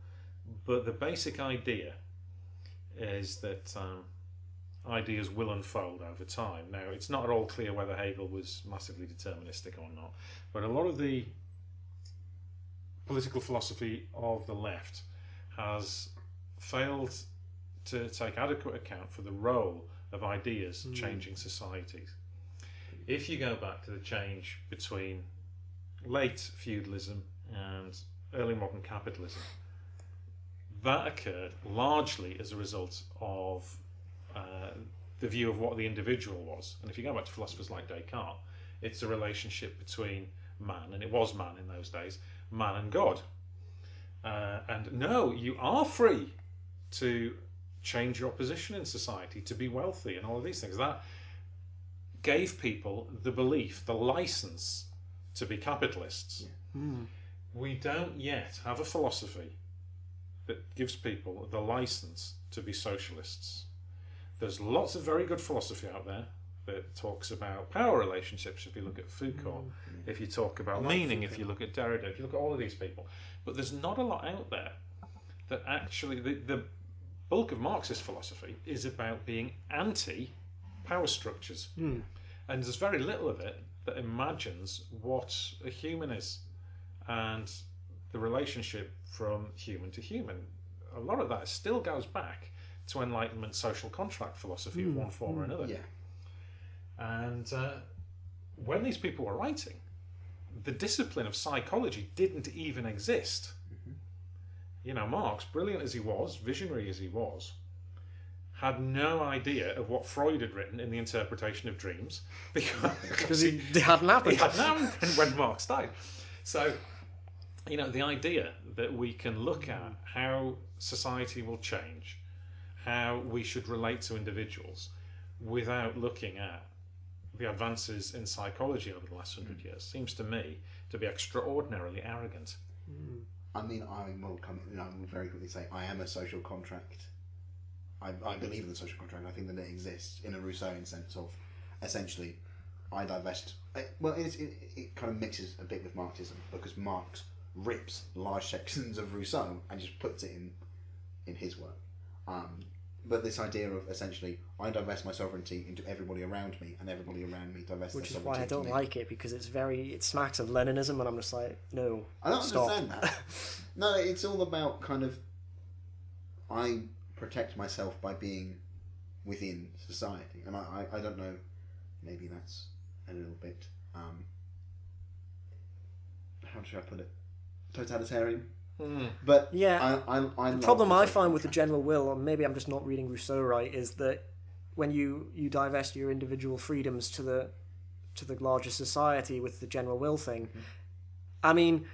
but the basic idea is that ideas will unfold over time. Now, it's not at all clear whether Hegel was massively deterministic or not, but a lot of the political philosophy of the left has failed to take adequate account for the role of ideas changing societies. If you go back to the change between late feudalism and early modern capitalism, that occurred largely as a result of the view of what the individual was. And if you go back to philosophers like Descartes, it's a relationship between man, and it was man in those days, man and God. And no, you are free to change your position in society, to be wealthy and all of these things. That gave people the belief, the license to be capitalists. We don't yet have a philosophy that gives people the license to be socialists. There's lots of very good philosophy out there that talks about power relationships, if you look at Foucault, if you talk about meaning, if you look at Derrida, if you look at all of these people. But there's not a lot out there that actually, the bulk of Marxist philosophy is about being anti-power structures. And there's very little of it that imagines what a human is and the relationship from human to human. A lot of that still goes back to Enlightenment social contract philosophy of one form or another. And when these people were writing, the discipline of psychology didn't even exist. You know, Marx, brilliant as he was, visionary as he was, had no idea of what Freud had written in The Interpretation of Dreams, because it hadn't happened. It hadn't happened when Marx died. So, you know, the idea that we can look at how society will change, how we should relate to individuals, without looking at the advances in psychology over the last 100 years, seems to me to be extraordinarily arrogant. I mean, I will very quickly say I am a social contract. I believe in the social contract. I think that it exists in a Rousseauian sense of, essentially, I divest. Well, it kind of mixes a bit with Marxism, because Marx rips large sections of Rousseau and just puts it in his work. But this idea of, essentially, I divest my sovereignty into everybody around me, and everybody around me divests their sovereignty. Which is why I don't like it, because it smacks of Leninism, and I'm just like, no, I don't stop. understand that. No, it's all about kind of, I protect myself by being within society, and I don't know, maybe that's a little bit, how should I put it, totalitarian? But yeah, I the problem I find with the general will, or maybe I'm just not reading Rousseau right, is that when you divest your individual freedoms to the larger society with the general will thing, I mean,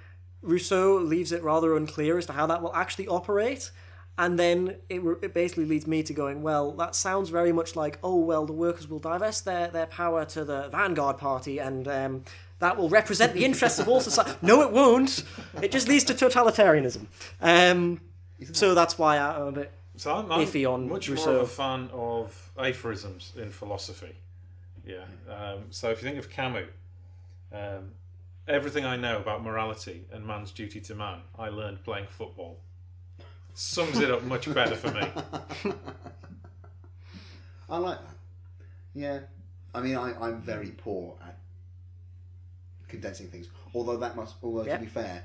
Rousseau leaves it rather unclear as to how that will actually operate, and then it basically leads me to going, well, that sounds very much like, oh well, the workers will divest their power to the Vanguard Party, and that will represent the interests of all society. No, it won't. It just leads to totalitarianism. So that's why I'm a bit iffy on much Rousseau. More of a fan of aphorisms in philosophy. Yeah. So if you think of Camus, everything I know about morality and man's duty to man, I learned playing football. Sums it up much better for me. I like that. Yeah. I mean, I'm very poor at condensing things. Although to be fair,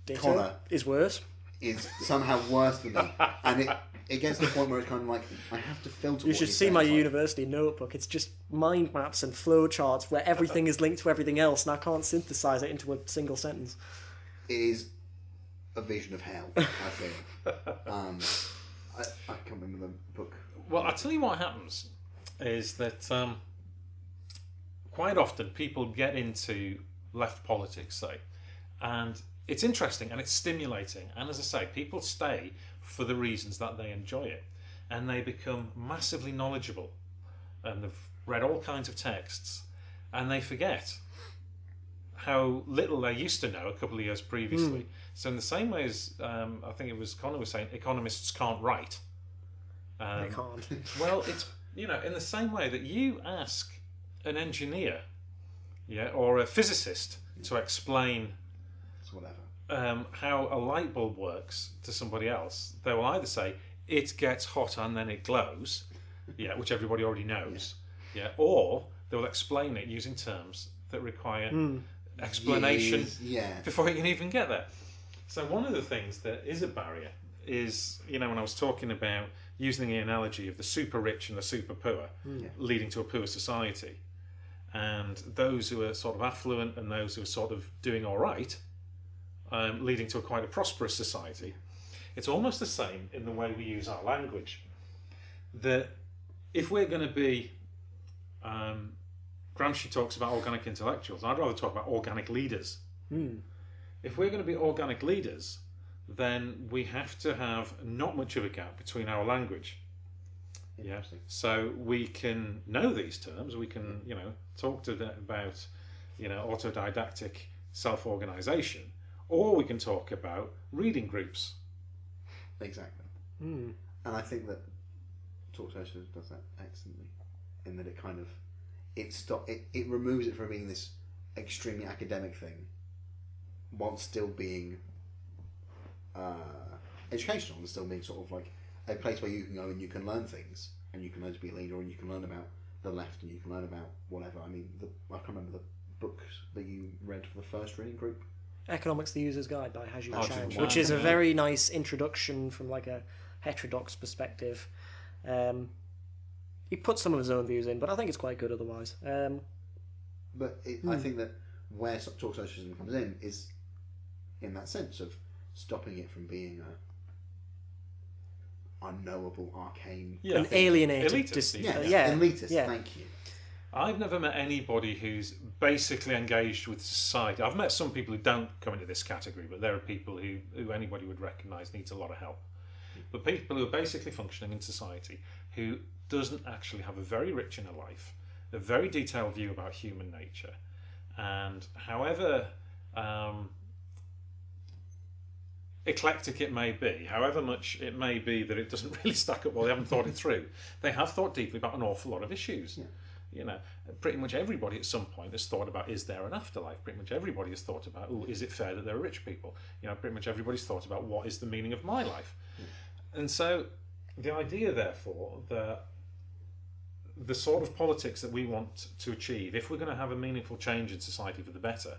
Ditto Connor is worse. Is somehow worse than me, and it gets to the point where it's kind of like I have to filter. You should see my university notebook. It's just mind maps and flow charts where everything is linked to everything else, and I can't synthesize it into a single sentence. It is a vision of hell, I feel. I can't remember the book. Well, I'll tell you what happens. is that quite often people get into left politics, say, and it's interesting and it's stimulating, and as I say, people stay for the reasons that they enjoy it, and they become massively knowledgeable, and they've read all kinds of texts, and they forget how little they used to know a couple of years previously. So in the same way as I think it was Connor was saying, economists can't write. They can't. Well, it's, you know, in the same way that you ask an engineer, or a physicist to explain whatever how a light bulb works to somebody else, they will either say it gets hot and then it glows, which everybody already knows, or they will explain it using terms that require explanation before you can even get there. So one of the things that is a barrier is, you know, when I was talking about using the analogy of the super rich and the super poor leading to a poor society, and those who are sort of affluent and those who are sort of doing all right leading to quite a prosperous society. It's almost the same in the way we use our language. That if we're going to be, Gramsci talks about organic intellectuals, I'd rather talk about organic leaders. If we're going to be organic leaders, then we have to have not much of a gap between our language. So we can know these terms, we can, you know, talk about, you know, autodidactic self-organisation, or we can talk about reading groups. Exactly. And I think that Talk Socialism does that excellently, in that it kind of it removes it from being this extremely academic thing, while still being educational and still being sort of like a place where you can go and you can learn things, and you can learn to be a leader, and you can learn about the left, and you can learn about whatever. I mean, I can't remember the book that you read for the first reading group. Economics: The User's Guide by Haju Chang, Chang, which is a very nice introduction from like a heterodox perspective. He puts some of his own views in, but I think it's quite good otherwise. But I think that where Talk Socialism comes in is in that sense of stopping it from being a unknowable, arcane, an alienated, elitist. Elitist. Thank you. I've never met anybody who's basically engaged with society. I've met some people who don't come into this category, but there are people who anybody would recognise needs a lot of help. But people who are basically functioning in society, who doesn't actually have a very rich inner life, a very detailed view about human nature, and however eclectic it may be, however much it may be that it doesn't really stack up, well, they haven't thought it through, they have thought deeply about an awful lot of issues. You know, pretty much everybody at some point has thought about, is there an afterlife? Pretty much everybody has thought about, is it fair that there are rich people? You know, pretty much everybody's thought about, what is the meaning of my life? And so the idea, therefore, that the sort of politics that we want to achieve, if we're going to have a meaningful change in society for the better,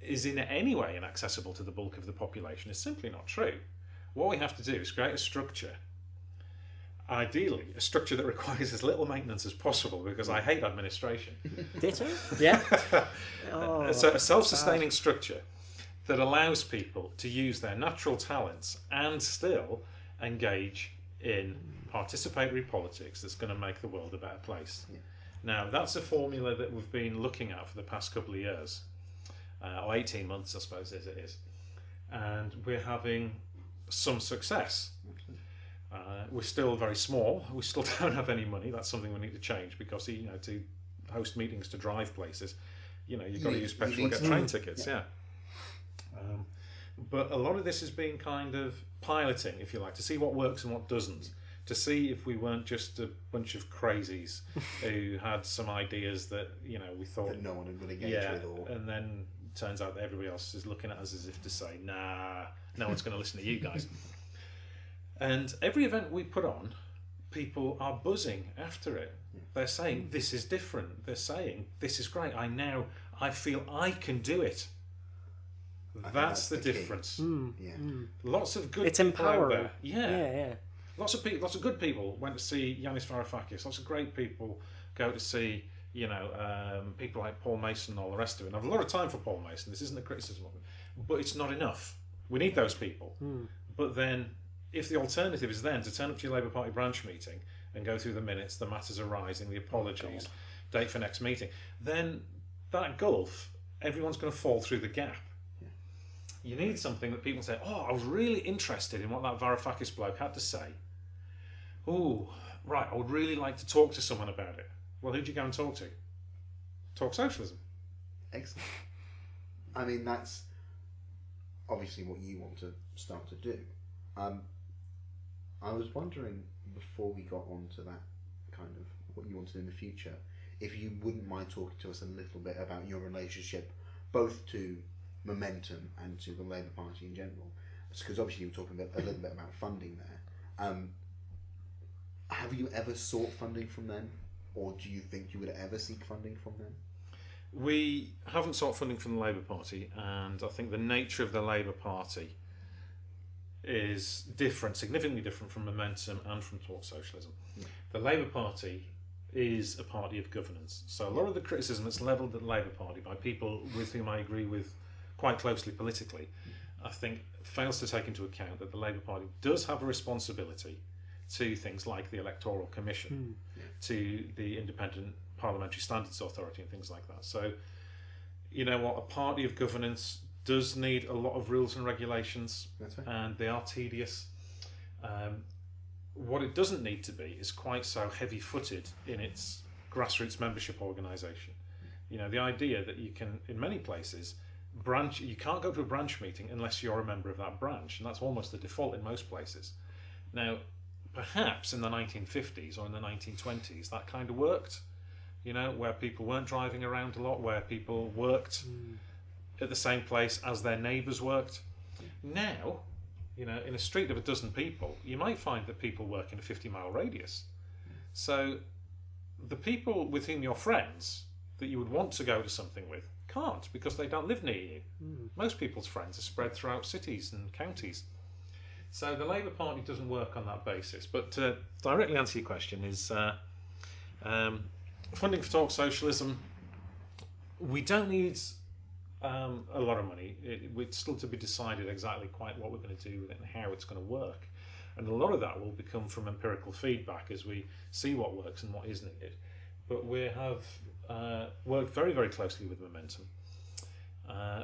is in any way inaccessible to the bulk of the population is simply not true. What we have to do is create a structure, ideally a structure that requires as little maintenance as possible, because I hate administration. Ditto? Yeah. So a self-sustaining structure that allows people to use their natural talents and still engage in participatory politics that's going to make the world a better place. Now, that's a formula that we've been looking at for the past couple of years, or 18 months, I suppose, as it is. And we're having some success. We're still very small. We still don't have any money. That's something we need to change, because, you know, to host meetings, to drive places, you know, you've got to use petrol to get train tickets, but a lot of this has been kind of piloting, if you like, to see what works and what doesn't, to see if we weren't just a bunch of crazies who had some ideas that, you know, we thought that no one would engage with, or... and then turns out that everybody else is looking at us as if to say, nah, no one's going to listen to you guys. And every event we put on, people are buzzing after it. They're saying, this is different. They're saying, this is great. I feel I can do it. That's the difference. Lots of good it's people empowering. out there. Lots of people, lots of good people went to see Yanis Varoufakis. Lots of great people go to see, you know, people like Paul Mason and all the rest of it. And I have a lot of time for Paul Mason. This isn't a criticism of him, but it's not enough. We need those people. But then, if the alternative is then to turn up to your Labour Party branch meeting and go through the minutes, the matters arising, the apologies, date for next meeting, then that gulf, everyone's going to fall through the gap. Yeah. You need something that people say, oh, I was really interested in what that Varoufakis bloke had to say. Oh, right, I would really like to talk to someone about it. Well, who'd you go and talk to? Talk Socialism. Excellent. I mean, that's obviously what you want to start to do. I was wondering, before we got on to that kind of what you want to do in the future, if you wouldn't mind talking to us a little bit about your relationship both to Momentum and to the Labour Party in general, because obviously you were talking a little bit about funding there. Have you ever sought funding from them, or do you think you would ever seek funding from them? We haven't sought funding from the Labour Party, and I think the nature of the Labour Party is different, significantly different from Momentum and from Talk Socialism. Yeah. The Labour Party is a party of governance. So a lot of the criticism that's levelled at the Labour Party by people with whom I agree with quite closely politically, I think fails to take into account that the Labour Party does have a responsibility to things like the Electoral Commission, to the Independent Parliamentary Standards Authority and things like that. So, you know what, a party of governance does need a lot of rules and regulations. That's right. And they are tedious. What it doesn't need to be is quite so heavy-footed in its grassroots membership organisation. You know, the idea that you can, in many places, you can't go to a branch meeting unless you're a member of that branch, and that's almost the default in most places. Now, perhaps in the 1950s or in the 1920s, that kind of worked, you know, where people weren't driving around a lot, where people worked at the same place as their neighbours worked. Now, you know, in a street of a dozen people, you might find that people work in a 50-mile radius. So the people with whom you're friends, that you would want to go to something with, can't, because they don't live near you. Most people's friends are spread throughout cities and counties. So the Labour Party doesn't work on that basis. But to directly answer your question is funding for Talk Socialism, we don't need a lot of money. It's still to be decided exactly quite what we're going to do with it and how it's going to work. And a lot of that will become from empirical feedback as we see what works and what is needed. But we have worked very, very closely with Momentum.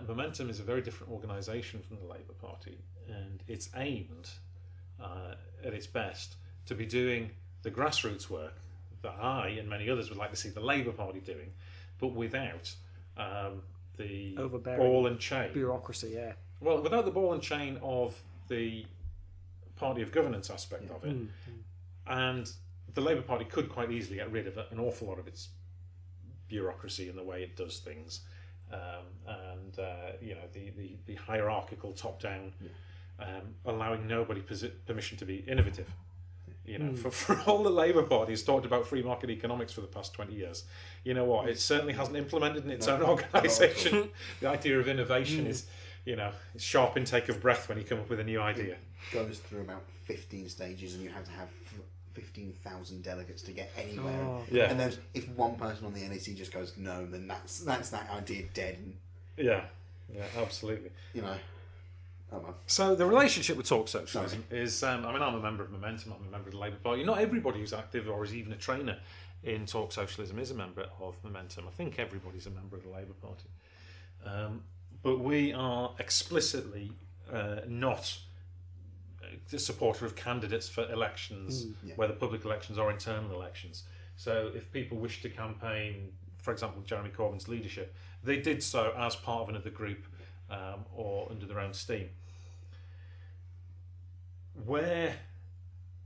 Momentum is a very different organisation from the Labour Party, and it's aimed at its best to be doing the grassroots work that I and many others would like to see the Labour Party doing, but without the ball and chain. Bureaucracy, yeah. Well, without the ball and chain of the party of governance aspect of it. And the Labour Party could quite easily get rid of an awful lot of its bureaucracy and the way it does things, and you know, the hierarchical top-down, allowing nobody permission to be innovative. You know, for all the Labour Party has talked about free market economics for the past 20 years. You know what? It certainly hasn't implemented in its own organisation. The idea of innovation is, you know, sharp intake of breath when you come up with a new idea. It goes through about 15 stages, and you have to have 15,000 delegates to get anywhere. Yeah. And then if one person on the NEC just goes no, then that's that idea dead. And, yeah, absolutely. You know. Oh, well. So the relationship with Talk Socialism is, I mean, I'm a member of Momentum, I'm a member of the Labour Party. Not everybody who's active or is even a trainer in Talk Socialism is a member of Momentum. I think everybody's a member of the Labour Party. But we are explicitly not a supporter of candidates for elections, whether public elections or internal elections. So if people wish to campaign, for example, Jeremy Corbyn's leadership, they did so as part of another group or under their own steam. Where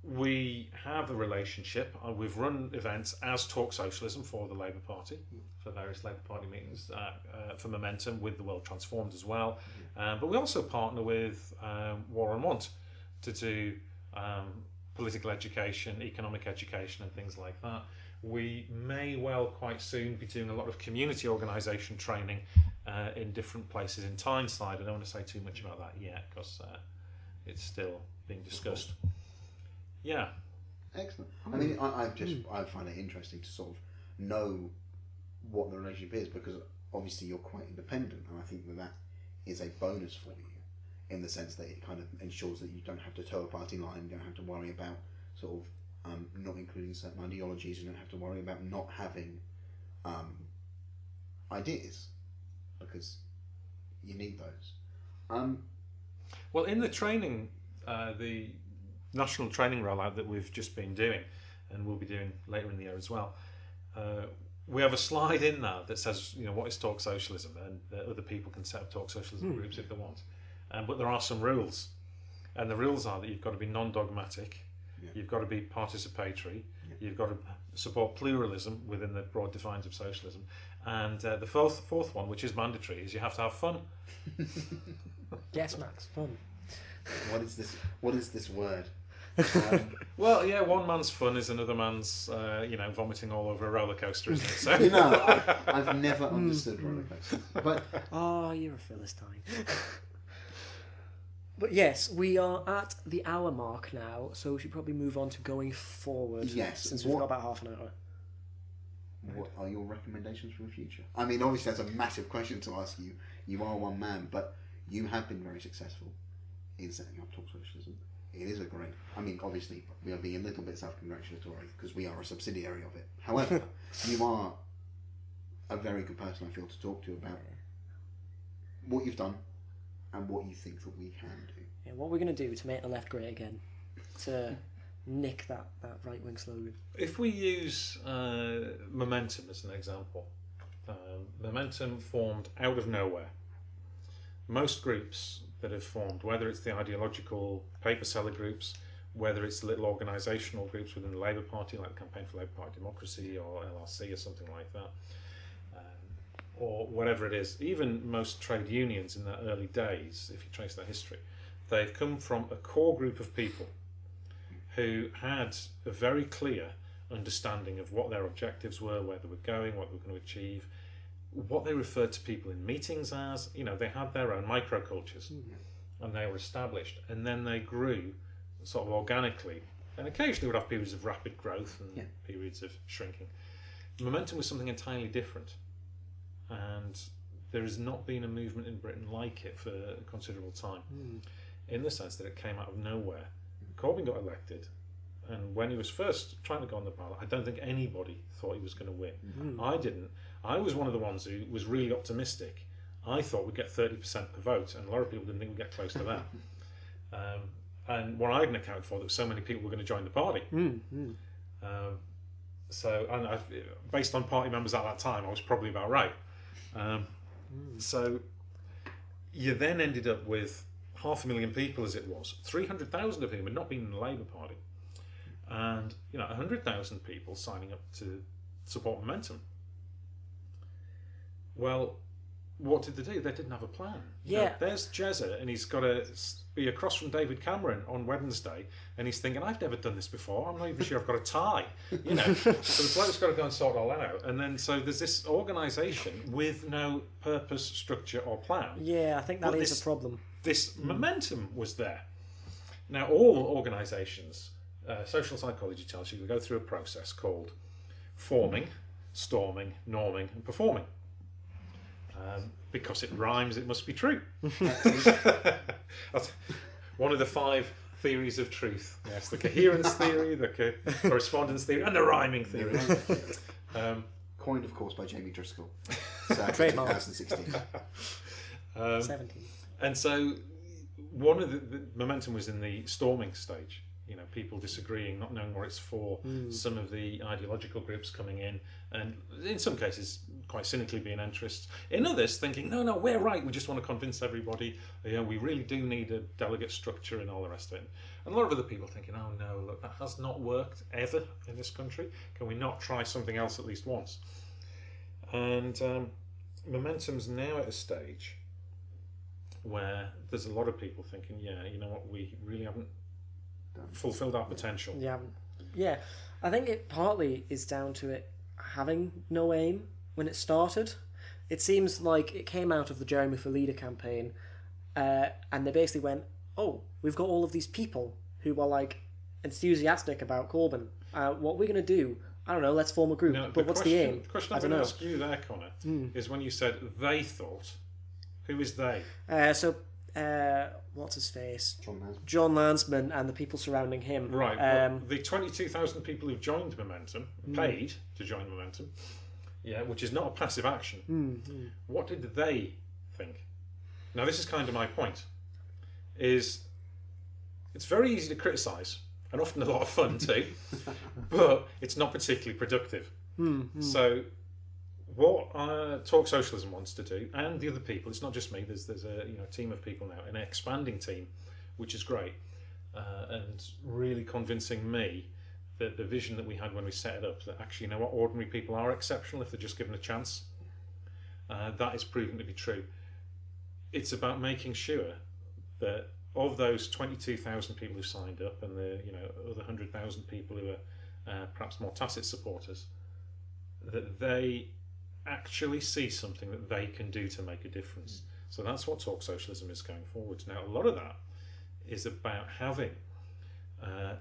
we have a relationship, we've run events as Talk Socialism for the Labour Party, for various Labour Party meetings, for Momentum with the World Transformed as well. But we also partner with War on Want to do political education, economic education and things like that. We may well quite soon be doing a lot of community organisation training in different places in Tyneside. I don't want to say too much about that yet because it's still being discussed. Yeah. Excellent. I mean, I find it interesting to sort of know what the relationship is, because obviously you're quite independent, and I think that is a bonus for you in the sense that it kind of ensures that you don't have to toe a party line, you don't have to worry about sort of not including certain ideologies. You don't have to worry about not having ideas, because you need those. Well, in the training, the national training rollout that we've just been doing, and we'll be doing later in the year as well, we have a slide in that says, what is Talk Socialism, and that other people can set up Talk Socialism groups if they want. But there are some rules, and the rules are that you've got to be non-dogmatic, you've got to be participatory, you've got to support pluralism within the broad defines of socialism, and the fourth one, which is mandatory, is you have to have fun. Yes, Max, fun. What is this word? Well, yeah, one man's fun is another man's, vomiting all over a roller coaster, isn't it? So I've never understood roller coasters. But you're a Philistine. But yes, we are at the hour mark now, so we should probably move on to going forward. Yes, since we've got about half an hour. What are your recommendations for the future? I mean, obviously that's a massive question to ask you. You are one man, but you have been very successful in setting up Talk Socialism. It is a great... I mean, obviously, we are being a little bit self-congratulatory because we are a subsidiary of it. However, you are a very good person, I feel, to talk to about what you've done and what you think that we can do. Yeah, what we're going to do to make the left great again, to nick that right-wing slogan. If we use Momentum as an example, Momentum formed out of nowhere. Most groups that have formed, whether it's the ideological paper seller groups, whether it's little organisational groups within the Labour Party, like the Campaign for Labour Party Democracy or LRC or something like that, or whatever it is, even most trade unions in their early days, if you trace their history, they've come from a core group of people who had a very clear understanding of what their objectives were, where they were going, what they were going to achieve, what they referred to people in meetings as. They had their own microcultures, and they were established, and then they grew sort of organically, and occasionally would have periods of rapid growth and periods of shrinking. Momentum was something entirely different, and there has not been a movement in Britain like it for a considerable time, in the sense that it came out of nowhere. Corbyn got elected, and when he was first trying to go on the ballot, I don't think anybody thought he was going to win. I didn't. I was one of the ones who was really optimistic. I thought we'd get 30% of the vote, and a lot of people didn't think we'd get close to that. And what I hadn't accounted for, that so many people were going to join the party. Based on party members at that time, I was probably about right. So you then ended up with 500,000 people, as it was, 300,000 of whom had not been in the Labour Party, and 100,000 people signing up to support Momentum. Well, what did they do? They didn't have a plan. There's Jezza, and he's got to be across from David Cameron on Wednesday, and he's thinking, I've never done this before, I'm not even sure I've got a tie. So the bloke's got to go and sort all that out. And then so there's this organisation with no purpose, structure or plan. Yeah, I think that is a problem. This momentum was there. Now, all organisations, social psychology tells you, they go through a process called forming, storming, norming and performing. Because it rhymes, it must be true. That's one of the 5 theories of truth. Yes, the coherence theory, the correspondence theory, and the rhyming theory. Coined, of course, by Jamie Driscoll. Trademark. 2016. 17. And so one of the momentum was in the storming stage. People disagreeing, not knowing what it's for, some of the ideological groups coming in, and in some cases quite cynically being interests, in others thinking, no, we're right, we just want to convince everybody, we really do need a delegate structure and all the rest of it. And a lot of other people thinking, oh no, look, that has not worked ever in this country, can we not try something else at least once? And Momentum's now at a stage where there's a lot of people thinking, we really haven't fulfilled our potential. Yeah, I think it partly is down to it having no aim when it started. It seems like it came out of the Jeremy for Leader campaign, and they basically went, we've got all of these people who are like enthusiastic about Corbyn. What we're going to do, I don't know, let's form a group. Now, but what's the aim? The question I'm going to ask you there, Connor, is when you said they thought, who is they? So what's his face? John Mansman. John Lansman and the people surrounding him. Right. Well, the 22,000 people who joined Momentum, paid to join Momentum, which is not a passive action. What did they think? Now, this is kind of my point. It's very easy to criticise, and often a lot of fun too, but it's not particularly productive. So what Talk Socialism wants to do, and the other people, it's not just me, there's a team of people now, an expanding team, which is great, and really convincing me that the vision that we had when we set it up, that actually, what, ordinary people are exceptional if they're just given a chance, that is proven to be true. It's about making sure that of those 22,000 people who signed up, and the other 100,000 people who are perhaps more tacit supporters, that they actually see something that they can do to make a difference. So that's what Talk Socialism is going forward. Now, a lot of that is about having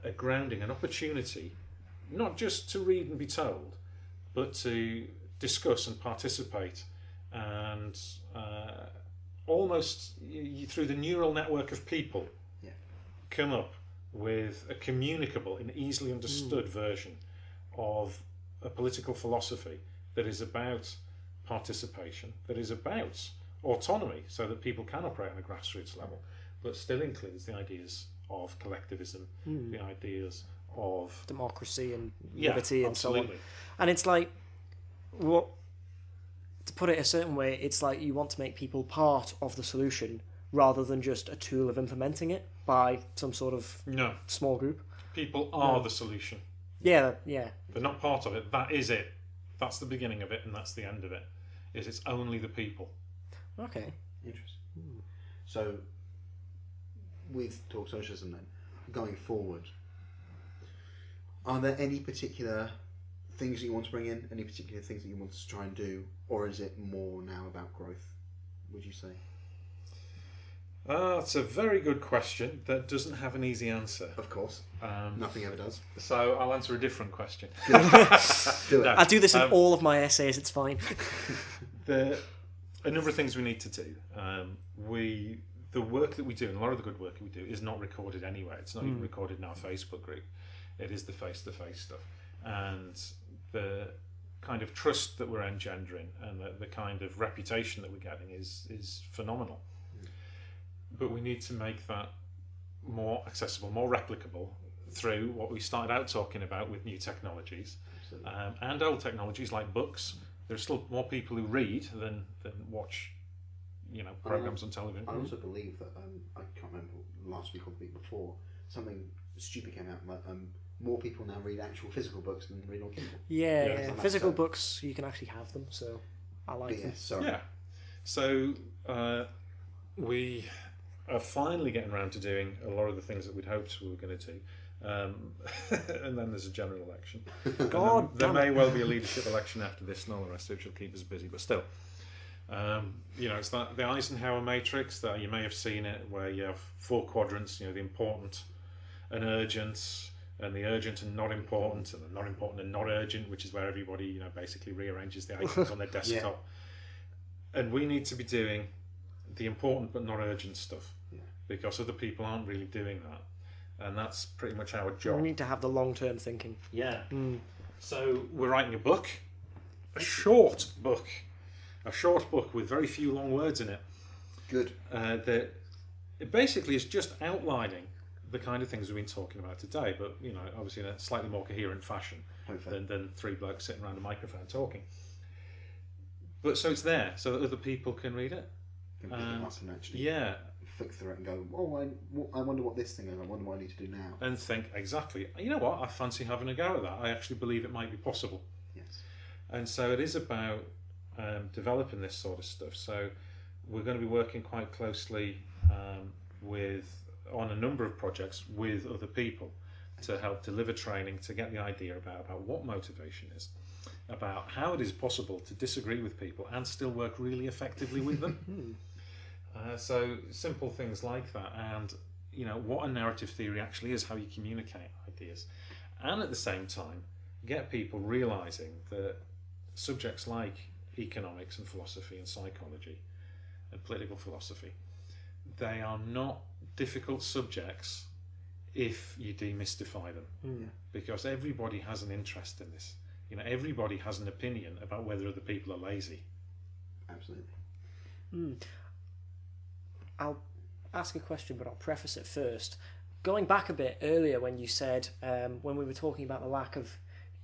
a grounding, an opportunity, not just to read and be told, but to discuss and participate, and almost through the neural network of people, come up with a communicable and easily understood version of a political philosophy that is about participation, that is about autonomy, so that people can operate on a grassroots level, but still includes the ideas of collectivism, the ideas of democracy and liberty and absolutely. so on. And it's like, to put it a certain way, it's like you want to make people part of the solution rather than just a tool of implementing it by some sort of small group. People are the solution. Yeah. They're not part of it. That is it. That's the beginning of it, and that's the end of it. It's only the people. Okay. Interesting. So, with Talk Socialism then, going forward, are there any particular things that you want to bring in? Any particular things that you want to try and do? Or is it more now about growth, would you say? It's a very good question that doesn't have an easy answer. Of course. Nothing ever does. So I'll answer a different question. Do it. I do this in all of my essays, it's fine. A number of things we need to do. The work that we do, and a lot of the good work that we do, is not recorded anyway. It's not even recorded in our Facebook group. It is the face-to-face stuff. And the kind of trust that we're engendering, and the kind of reputation that we're getting is phenomenal. But we need to make that more accessible, more replicable through what we started out talking about with new technologies, and old technologies like books. There's still more people who read than watch, programs on television. I also believe that I can't remember last week or the week before, something stupid came out like more people now read actual physical books than read on Kindle. Yeah. Physical books, you can actually have them, so I like them. Sorry. So we are finally getting around to doing a lot of the things that we'd hoped we were going to do. And then there's a general election. There may well be a leadership election after this and all the rest of it, which will keep us busy, but still. It's the Eisenhower matrix, that you may have seen it, where you have 4 quadrants, the important and urgent, and the urgent and not important, and the not important and not urgent, which is where everybody basically rearranges the items on their desktop. And we need to be doing the important but not urgent stuff, because other people aren't really doing that, and that's pretty much our job. We need to have the long-term thinking. So we're writing a book, a short book with very few long words in it. Good. That it basically is just outlining the kind of things we've been talking about today, but obviously in a slightly more coherent fashion than 3 blokes sitting around a microphone talking. But so it's there, so that other people can read it. Can actually flick through it and go, I wonder what this thing is, I wonder what I need to do now. And think, exactly, you know what, I fancy having a go at that. I actually believe it might be possible. Yes. And so it is about developing this sort of stuff. So we're going to be working quite closely on a number of projects with other people to help deliver training, to get the idea about what motivation is, about how it is possible to disagree with people and still work really effectively with them. So simple things like that, and what a narrative theory actually is, how you communicate ideas, and at the same time get people realising that subjects like economics and philosophy and psychology and political philosophy, they are not difficult subjects if you demystify them, because everybody has an interest in this. You know, everybody has an opinion about whether other people are lazy. Absolutely. I'll ask a question, but I'll preface it first. Going back a bit earlier when you said, when we were talking about the lack of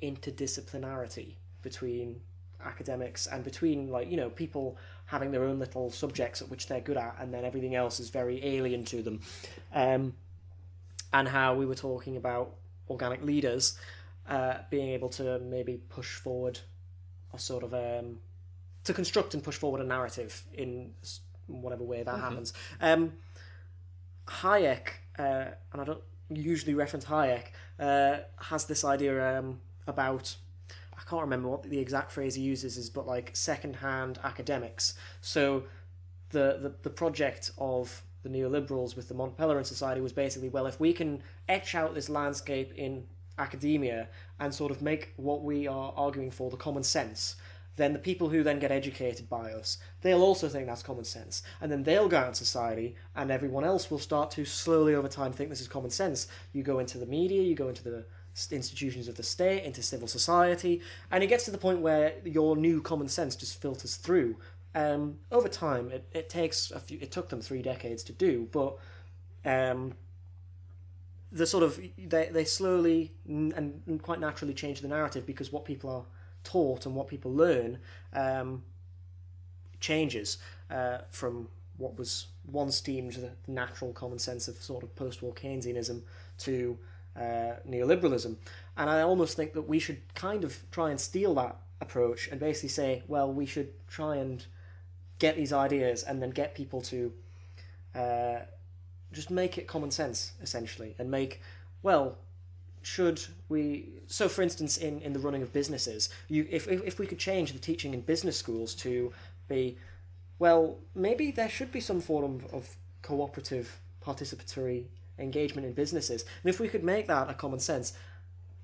interdisciplinarity between academics and between, like, you know, people having their own little subjects at which they're good at, and then everything else is very alien to them, and how we were talking about organic leaders being able to maybe push forward a sort of to construct and push forward a narrative in whatever way that happens. Hayek, and I don't usually reference Hayek, has this idea about, I can't remember what the exact phrase he uses is, but like second-hand academics. So the project of the neoliberals with the Mont Pelerin Society was basically, well, if we can etch out this landscape in academia and sort of make what we are arguing for the common sense, then the people who then get educated by us, they'll also think that's common sense. And then they'll go out in society, and everyone else will start to slowly over time think this is common sense. You go into the media, you go into the institutions of the state, into civil society, and it gets to the point where your new common sense just filters through. Over time, it takes it took them 3 decades to do, but the sort of they slowly and quite naturally change the narrative, because what people are taught and what people learn changes from what was once deemed the natural common sense of sort of post-war Keynesianism to neoliberalism. And I almost think that we should kind of try and steal that approach and basically say, well, we should try and get these ideas and then get people to just make it common sense, essentially, and make, well, should we... So, for instance, in the running of businesses, if we could change the teaching in business schools to be, well, maybe there should be some form of cooperative, participatory engagement in businesses. And if we could make that a common sense,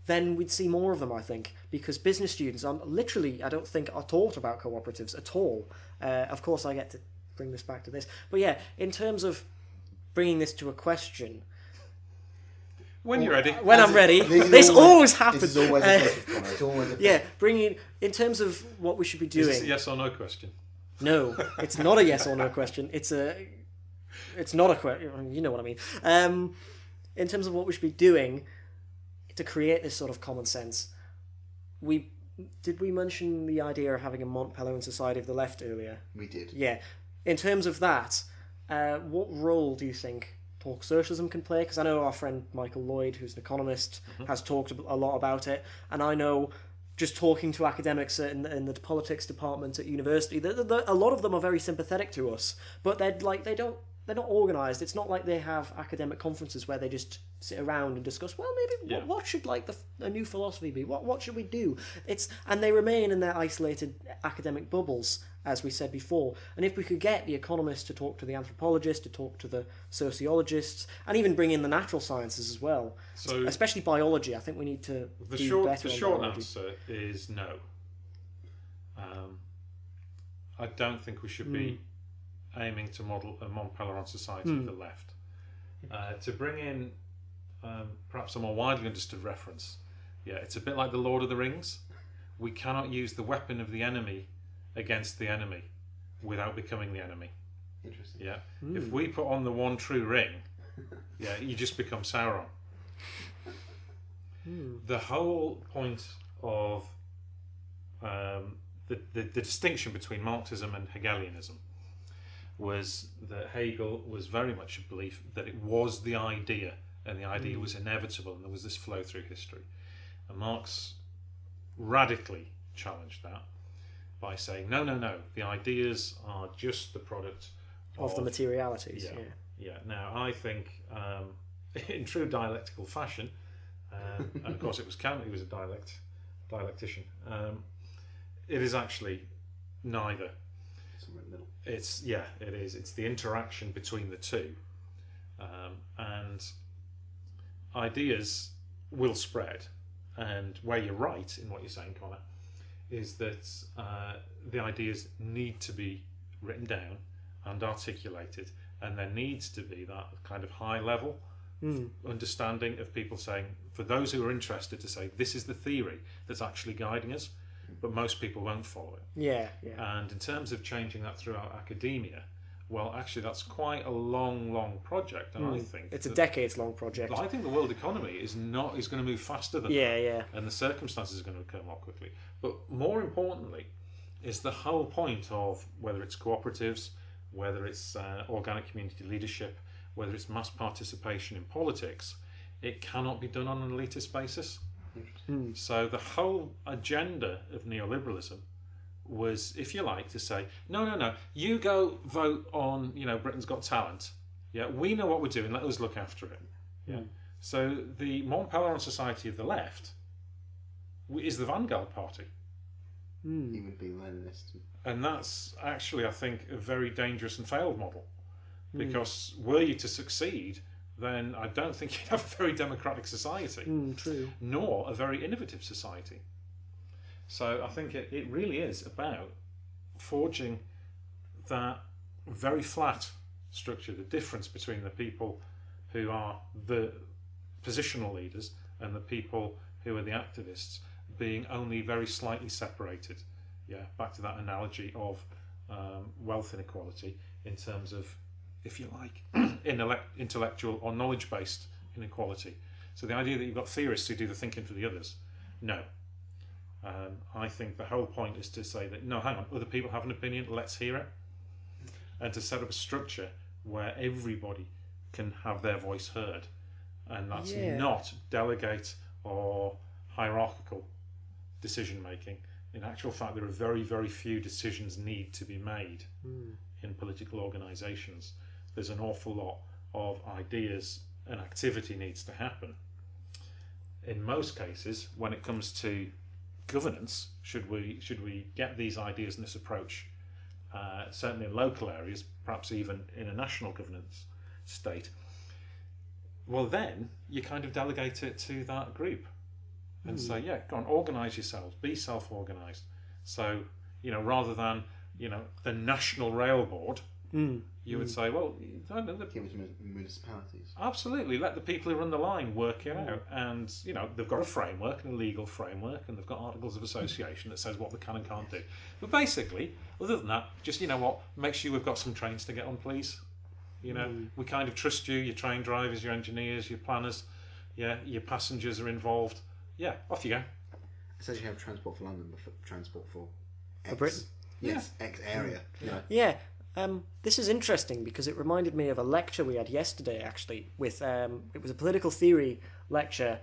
then we'd see more of them, I think, because business students are literally, I don't think, are taught about cooperatives at all. Of course, I get to bring this back to this. But yeah, in terms of bringing this to a question... When you're ready. When I'm ready. This always happens. This is always a question. It's always a yeah, bringing... In terms of what we should be doing... Is this a yes or no question? No, it's not a yes or no question. It's not a question. You know what I mean. In terms of what we should be doing to create this sort of common sense, did we mention the idea of having a Mont Pelerin Society of the Left earlier? We did. Yeah. In terms of that, what role do you think Talk Socialism can play? Because I know our friend Michael Lloyd, who's an economist, has talked a lot about it, and I know, just talking to academics in the politics department at university, a lot of them are very sympathetic to us, but they're not organised. It's not like they have academic conferences where they just sit around and discuss, well, maybe what should a new philosophy be? What should we do? And they remain in their isolated academic bubbles, as we said before. And if we could get the economists to talk to the anthropologists, to talk to the sociologists, and even bring in the natural sciences as well, so especially biology, I think we need to do better. The short answer is no. I don't think we should be aiming to model a Mont Pelerin Society of the left. To bring in perhaps a more widely understood reference, it's a bit like the Lord of the Rings. We cannot use the weapon of the enemy against the enemy without becoming the enemy. Interesting. Yeah. If we put on the one true ring, you just become Sauron. The whole point of the distinction between Marxism and Hegelianism was that Hegel was very much a belief that it was the idea, and the idea was inevitable, and there was this flow through history. And Marx radically challenged that by saying, no, the ideas are just the product of the materialities. Now, I think, in true dialectical fashion, and of course it was Kant who was a dialectician, it is actually neither. It is. It's the interaction between the two, and ideas will spread. And where you're right in what you're saying, Connor, is that the ideas need to be written down and articulated, and there needs to be that kind of high level understanding of people saying, for those who are interested, to say this is the theory that's actually guiding us, but most people won't follow it. Yeah. And in terms of changing that throughout academia, well, actually, that's quite a long project, and I think it's a decades-long project. I think the world economy is going to move faster than that, and the circumstances are going to occur more quickly. But more importantly, is the whole point of whether it's cooperatives, whether it's organic community leadership, whether it's mass participation in politics, it cannot be done on an elitist basis. So the whole agenda of neoliberalism was, if you like, to say, no, you go vote on, Britain's Got Talent. Yeah, we know what we're doing, let us look after it. Yeah. So the Mont Pelerin Society of the left is the vanguard party. He would be Leninist. And that's actually, I think, a very dangerous and failed model. Because were you to succeed, then I don't think you'd have a very democratic society. True. Nor a very innovative society. So I think it really is about forging that very flat structure, the difference between the people who are the positional leaders and the people who are the activists being only very slightly separated. Yeah, back to that analogy of wealth inequality in terms of, if you like, intellectual or knowledge-based inequality. So the idea that you've got theorists who do the thinking for the others, no. I think the whole point is to say that, no, hang on, other people have an opinion, let's hear it. And to set up a structure where everybody can have their voice heard. And that's not delegate or hierarchical decision making. In actual fact, there are very, very few decisions need to be made in political organisations. There's an awful lot of ideas and activity needs to happen. In most cases, when it comes to governance, should we get these ideas and this approach, certainly in local areas, perhaps even in a national governance state, well then you kind of delegate it to that group and say, yeah, go on, organise yourselves, be self-organised. So, rather than, the National Rail Board, you would say, well, municipalities. Absolutely, let the people who run the line work it out. And, they've got a framework, a legal framework, and they've got articles of association that says what they can and can't do. But basically, other than that, just, make sure we've got some trains to get on, please. We kind of trust you, your train drivers, your engineers, your planners, your passengers are involved. Yeah, off you go. Essentially, you have Transport for London, but Transport for Britain. Yes, X area. Yeah. This is interesting because it reminded me of a lecture we had yesterday, actually, with it was a political theory lecture,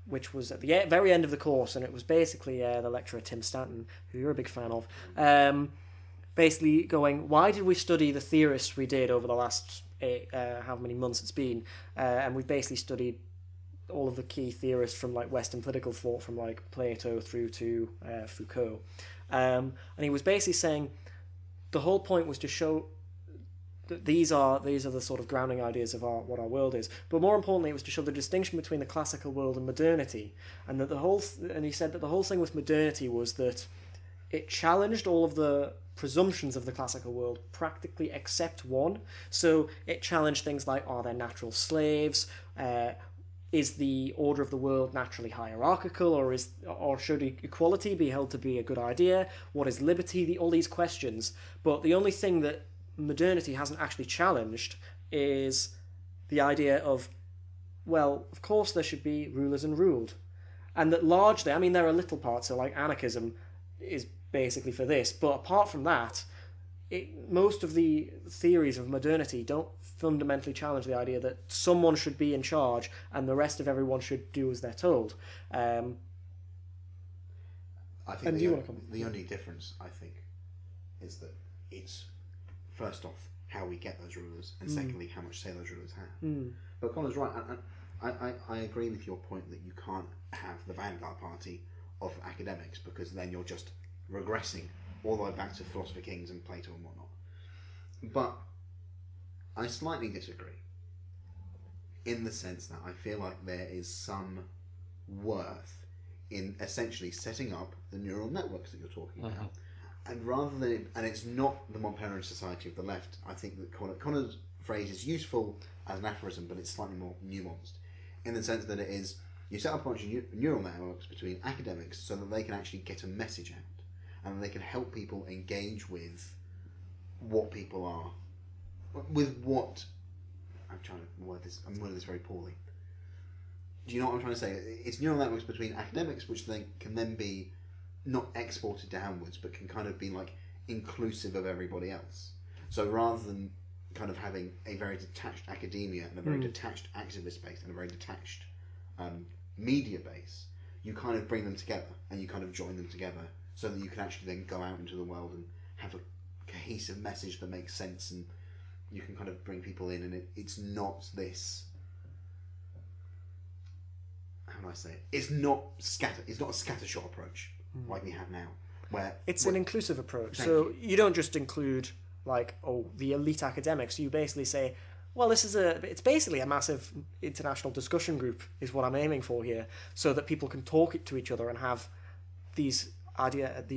which was at the very end of the course, and it was basically the lecturer Tim Stanton, who you're a big fan of, basically going, why did we study the theorists we did over the last how many months it's been, and we basically studied all of the key theorists from Western political thought, from Plato through to Foucault, and he was basically saying the whole point was to show that these are the sort of grounding ideas of what our world is, but more importantly it was to show the distinction between the classical world and modernity, and that and he said that the whole thing with modernity was that it challenged all of the presumptions of the classical world, practically except one. So it challenged things like, are there natural slaves? Is the order of the world naturally hierarchical, or should equality be held to be a good idea? What is liberty? All these questions. But the only thing that modernity hasn't actually challenged is the idea of, well, of course there should be rulers and ruled. And that largely, there are little parts, so anarchism is basically for this, but apart from that, most of the theories of modernity don't fundamentally challenge the idea that someone should be in charge and the rest of everyone should do as they're told. I think the only difference, I think, is that it's, first off, how we get those rulers, and secondly, how much say those rulers have. But Conor's right, and I agree with your point that you can't have the vanguard party of academics, because then you're just regressing all the way back to philosopher kings and Plato and whatnot. But I slightly disagree, in the sense that I feel like there is some worth in essentially setting up the neural networks that you're talking about. And rather than, and it's not the Mont Pelerin Society of the left, I think that Conor's phrase is useful as an aphorism, but it's slightly more nuanced in the sense that it is, you set up a bunch of neural networks between academics so that they can actually get a message out and they can help people engage with what people are, with what, I'm trying to word this, I'm wording this very poorly. Do you know what I'm trying to say? It's neural networks between academics which they can then be not exported downwards, but can kind of be like inclusive of everybody else. So rather than kind of having a very detached academia and a very detached activist base and a very detached media base, you kind of bring them together and you kind of join them together so that you can actually then go out into the world and have a cohesive message that makes sense, and you can kind of bring people in, and it's not this, how do I say it? It's not a scattershot approach like we have now, where it's an inclusive approach. So you don't just include like, oh, the elite academics. You basically say, well, it's basically a massive international discussion group is what I'm aiming for here, so that people can talk to each other and have these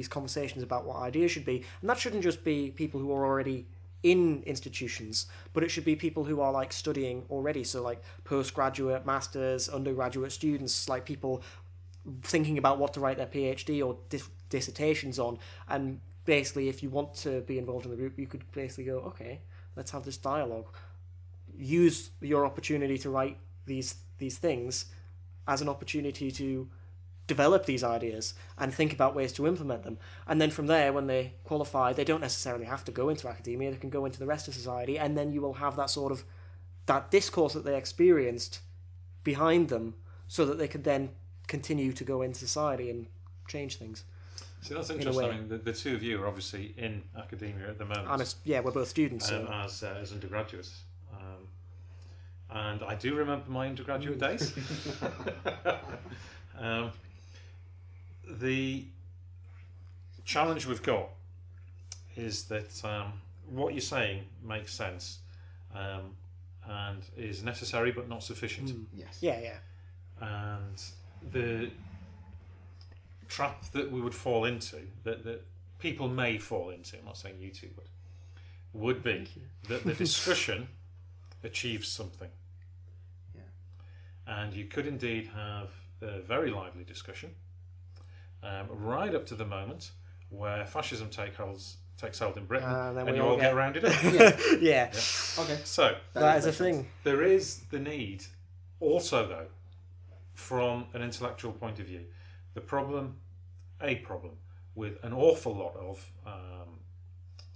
conversations about what ideas should be. And that shouldn't just be people who are already in institutions, but it should be people who are like studying already. So like postgraduate, masters, undergraduate students, like people thinking about what to write their PhD or dissertations on. And basically, if you want to be involved in the group, you could basically go, okay, let's have this dialogue. Use your opportunity to write these things as an opportunity to develop these ideas and think about ways to implement them. And then from there, when they qualify, they don't necessarily have to go into academia, they can go into the rest of society, and then you will have that sort of, that discourse that they experienced behind them, so that they could then continue to go into society and change things. See, that's interesting. I mean, the two of you are obviously in academia at the moment. We're both students. As undergraduates. And I do remember my undergraduate days. The challenge we've got is that what you're saying makes sense and is necessary but not sufficient. Yes. Yeah. And the trap that we would fall into, that people may fall into, I'm not saying you two would be that the discussion achieves something. Yeah. And you could indeed have a very lively discussion right up to the moment where fascism takes hold in Britain and you all get rounded up. Yeah. Okay. So that is a thing. There is the need also, though, from an intellectual point of view, a problem with an awful lot of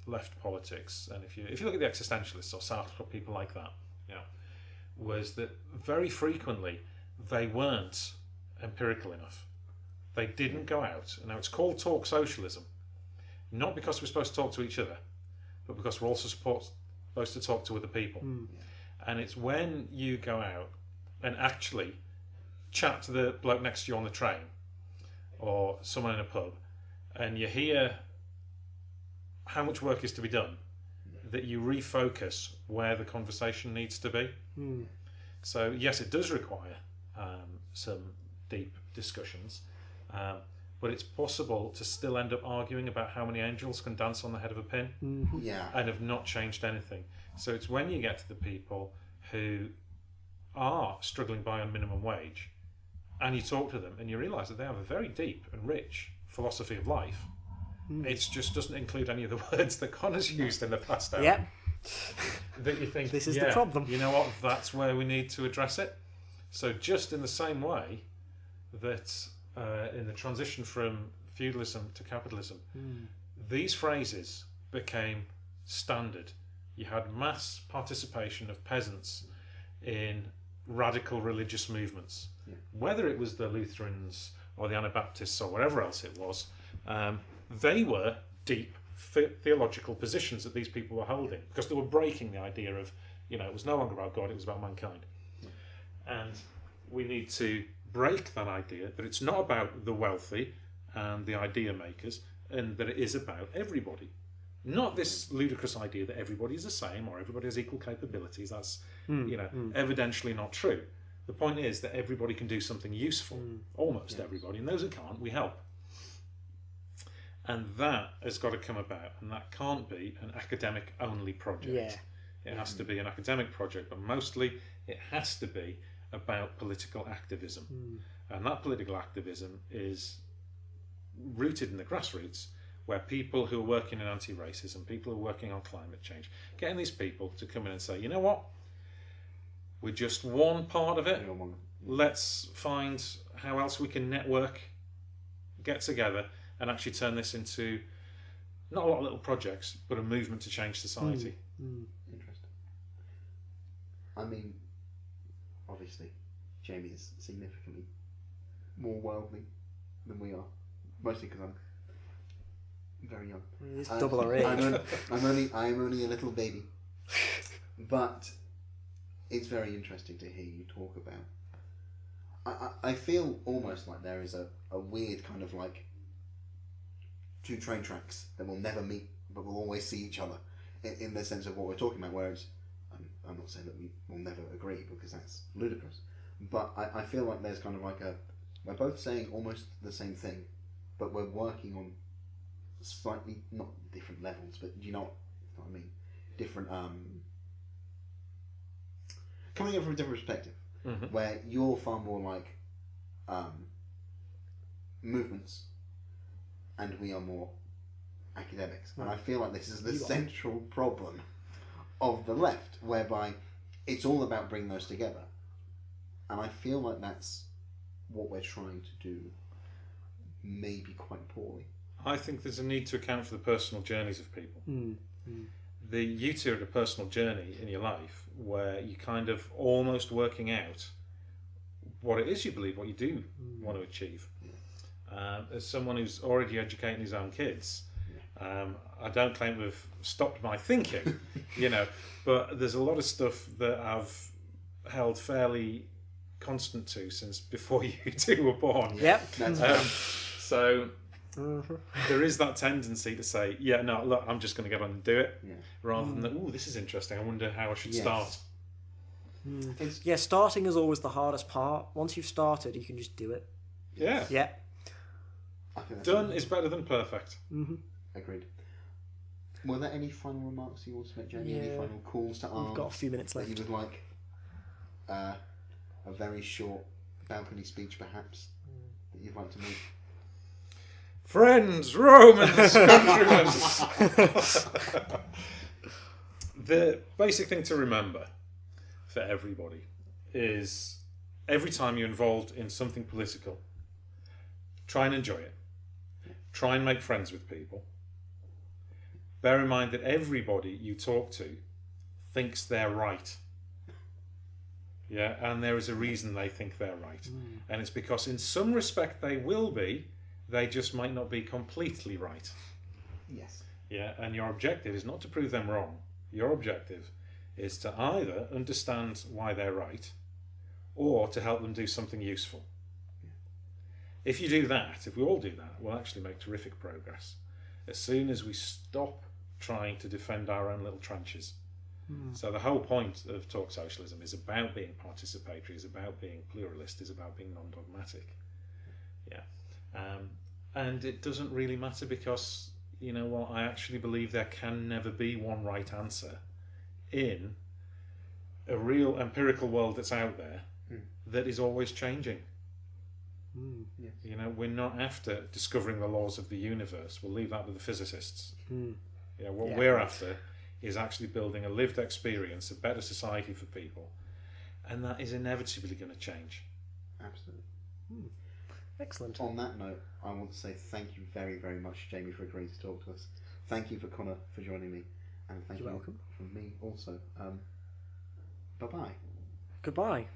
left politics, and if you look at the existentialists or Sartre or people like that, was that very frequently they weren't empirical enough. They didn't go out. Now it's called Talk Socialism, not because we're supposed to talk to each other, but because we're also supposed to talk to other people. And it's when you go out and actually chat to the bloke next to you on the train or someone in a pub, and you hear how much work is to be done, that you refocus where the conversation needs to be. So yes, it does require some deep discussions, but it's possible to still end up arguing about how many angels can dance on the head of a pin and have not changed anything. So it's when you get to the people who are struggling by on minimum wage and you talk to them and you realise that they have a very deep and rich philosophy of life. It just doesn't include any of the words that Connor's used in the past hour. Yep. That you think, this is the problem. You know what? That's where we need to address it. So just in the same way that in the transition from feudalism to capitalism, these phrases became standard. You had mass participation of peasants in radical religious movements, whether it was the Lutherans or the Anabaptists or whatever else it was. They were deep theological positions that these people were holding, because they were breaking the idea of, it was no longer about God, it was about mankind. And we need to break that idea that it's not about the wealthy and the idea makers, and that it is about everybody. Not this ludicrous idea that everybody is the same or everybody has equal capabilities. That's evidentially not true. The point is that everybody can do something useful, almost everybody, and those who can't, we help. And that has got to come about, and that can't be an academic only project. It has to be an academic project, but mostly it has to be about political activism. And that political activism is rooted in the grassroots, where people who are working in anti-racism, people who are working on climate change, getting these people to come in and say, you know what, we're just one part of it. Let's find how else we can network, get together, and actually turn this into not a lot of little projects, but a movement to change society. Interesting. I mean, obviously, Jamie is significantly more worldly than we are, mostly because I'm very young. It's double our age. I'm only a little baby, but it's very interesting to hear you talk about. I feel almost like there is a weird kind of like two train tracks that will never meet, but will always see each other in the sense of what we're talking about. Whereas I'm not saying that we will never agree, because that's ludicrous, but I feel like there's kind of like we're both saying almost the same thing, but we're working on slightly, not different levels, but you know what I mean, different coming in from a different perspective, where you're far more like movements and we are more academics. And I feel like this is the central problem of the left, whereby it's all about bringing those together. And I feel like that's what we're trying to do, maybe quite poorly. I think there's a need to account for the personal journeys of people. You two are at a personal journey in your life where you're kind of almost working out what it is you believe, what you do want to achieve. As someone who's already educating his own kids, I don't claim to have stopped my thinking, but there's a lot of stuff that I've held fairly constant to since before you two were born. Yep. So there is that tendency to say, yeah, no, look, I'm just going to get on and do it, rather than, oh, this is interesting, I wonder how I should start. Yeah, starting is always the hardest part. Once you've started, you can just do it. Yeah. Yeah. Done is better than perfect. Agreed. Were there any final remarks you want to make, Jamie? Any final calls to arms? We've got a few minutes left. You would like a very short balcony speech, perhaps, that you'd like to make? Friends, Romans, countrymen. The basic thing to remember for everybody is every time you're involved in something political, try and enjoy it. Try and make friends with people. Bear in mind that everybody you talk to thinks they're right. Yeah, and there is a reason they think they're right. And it's because in some respect they will be, they just might not be completely right. Yes. Yeah, and your objective is not to prove them wrong. Your objective is to either understand why they're right or to help them do something useful. If you do that, if we all do that, we'll actually make terrific progress. As soon as we stop trying to defend our own little trenches. So the whole point of Talk Socialism is about being participatory, is about being pluralist, is about being non-dogmatic. Yeah. And it doesn't really matter because, you know what, I actually believe there can never be one right answer in a real empirical world that's out there that is always changing. Yes. You know, we're not after discovering the laws of the universe. We'll leave that to the physicists. What we're after is actually building a lived experience, a better society for people, and that is inevitably going to change. Absolutely. Excellent. On that note, I want to say thank you very, very much, Jamie, for agreeing to talk to us. Thank you for Connor for joining me, and thank you welcome. from me also. Bye-bye. Goodbye.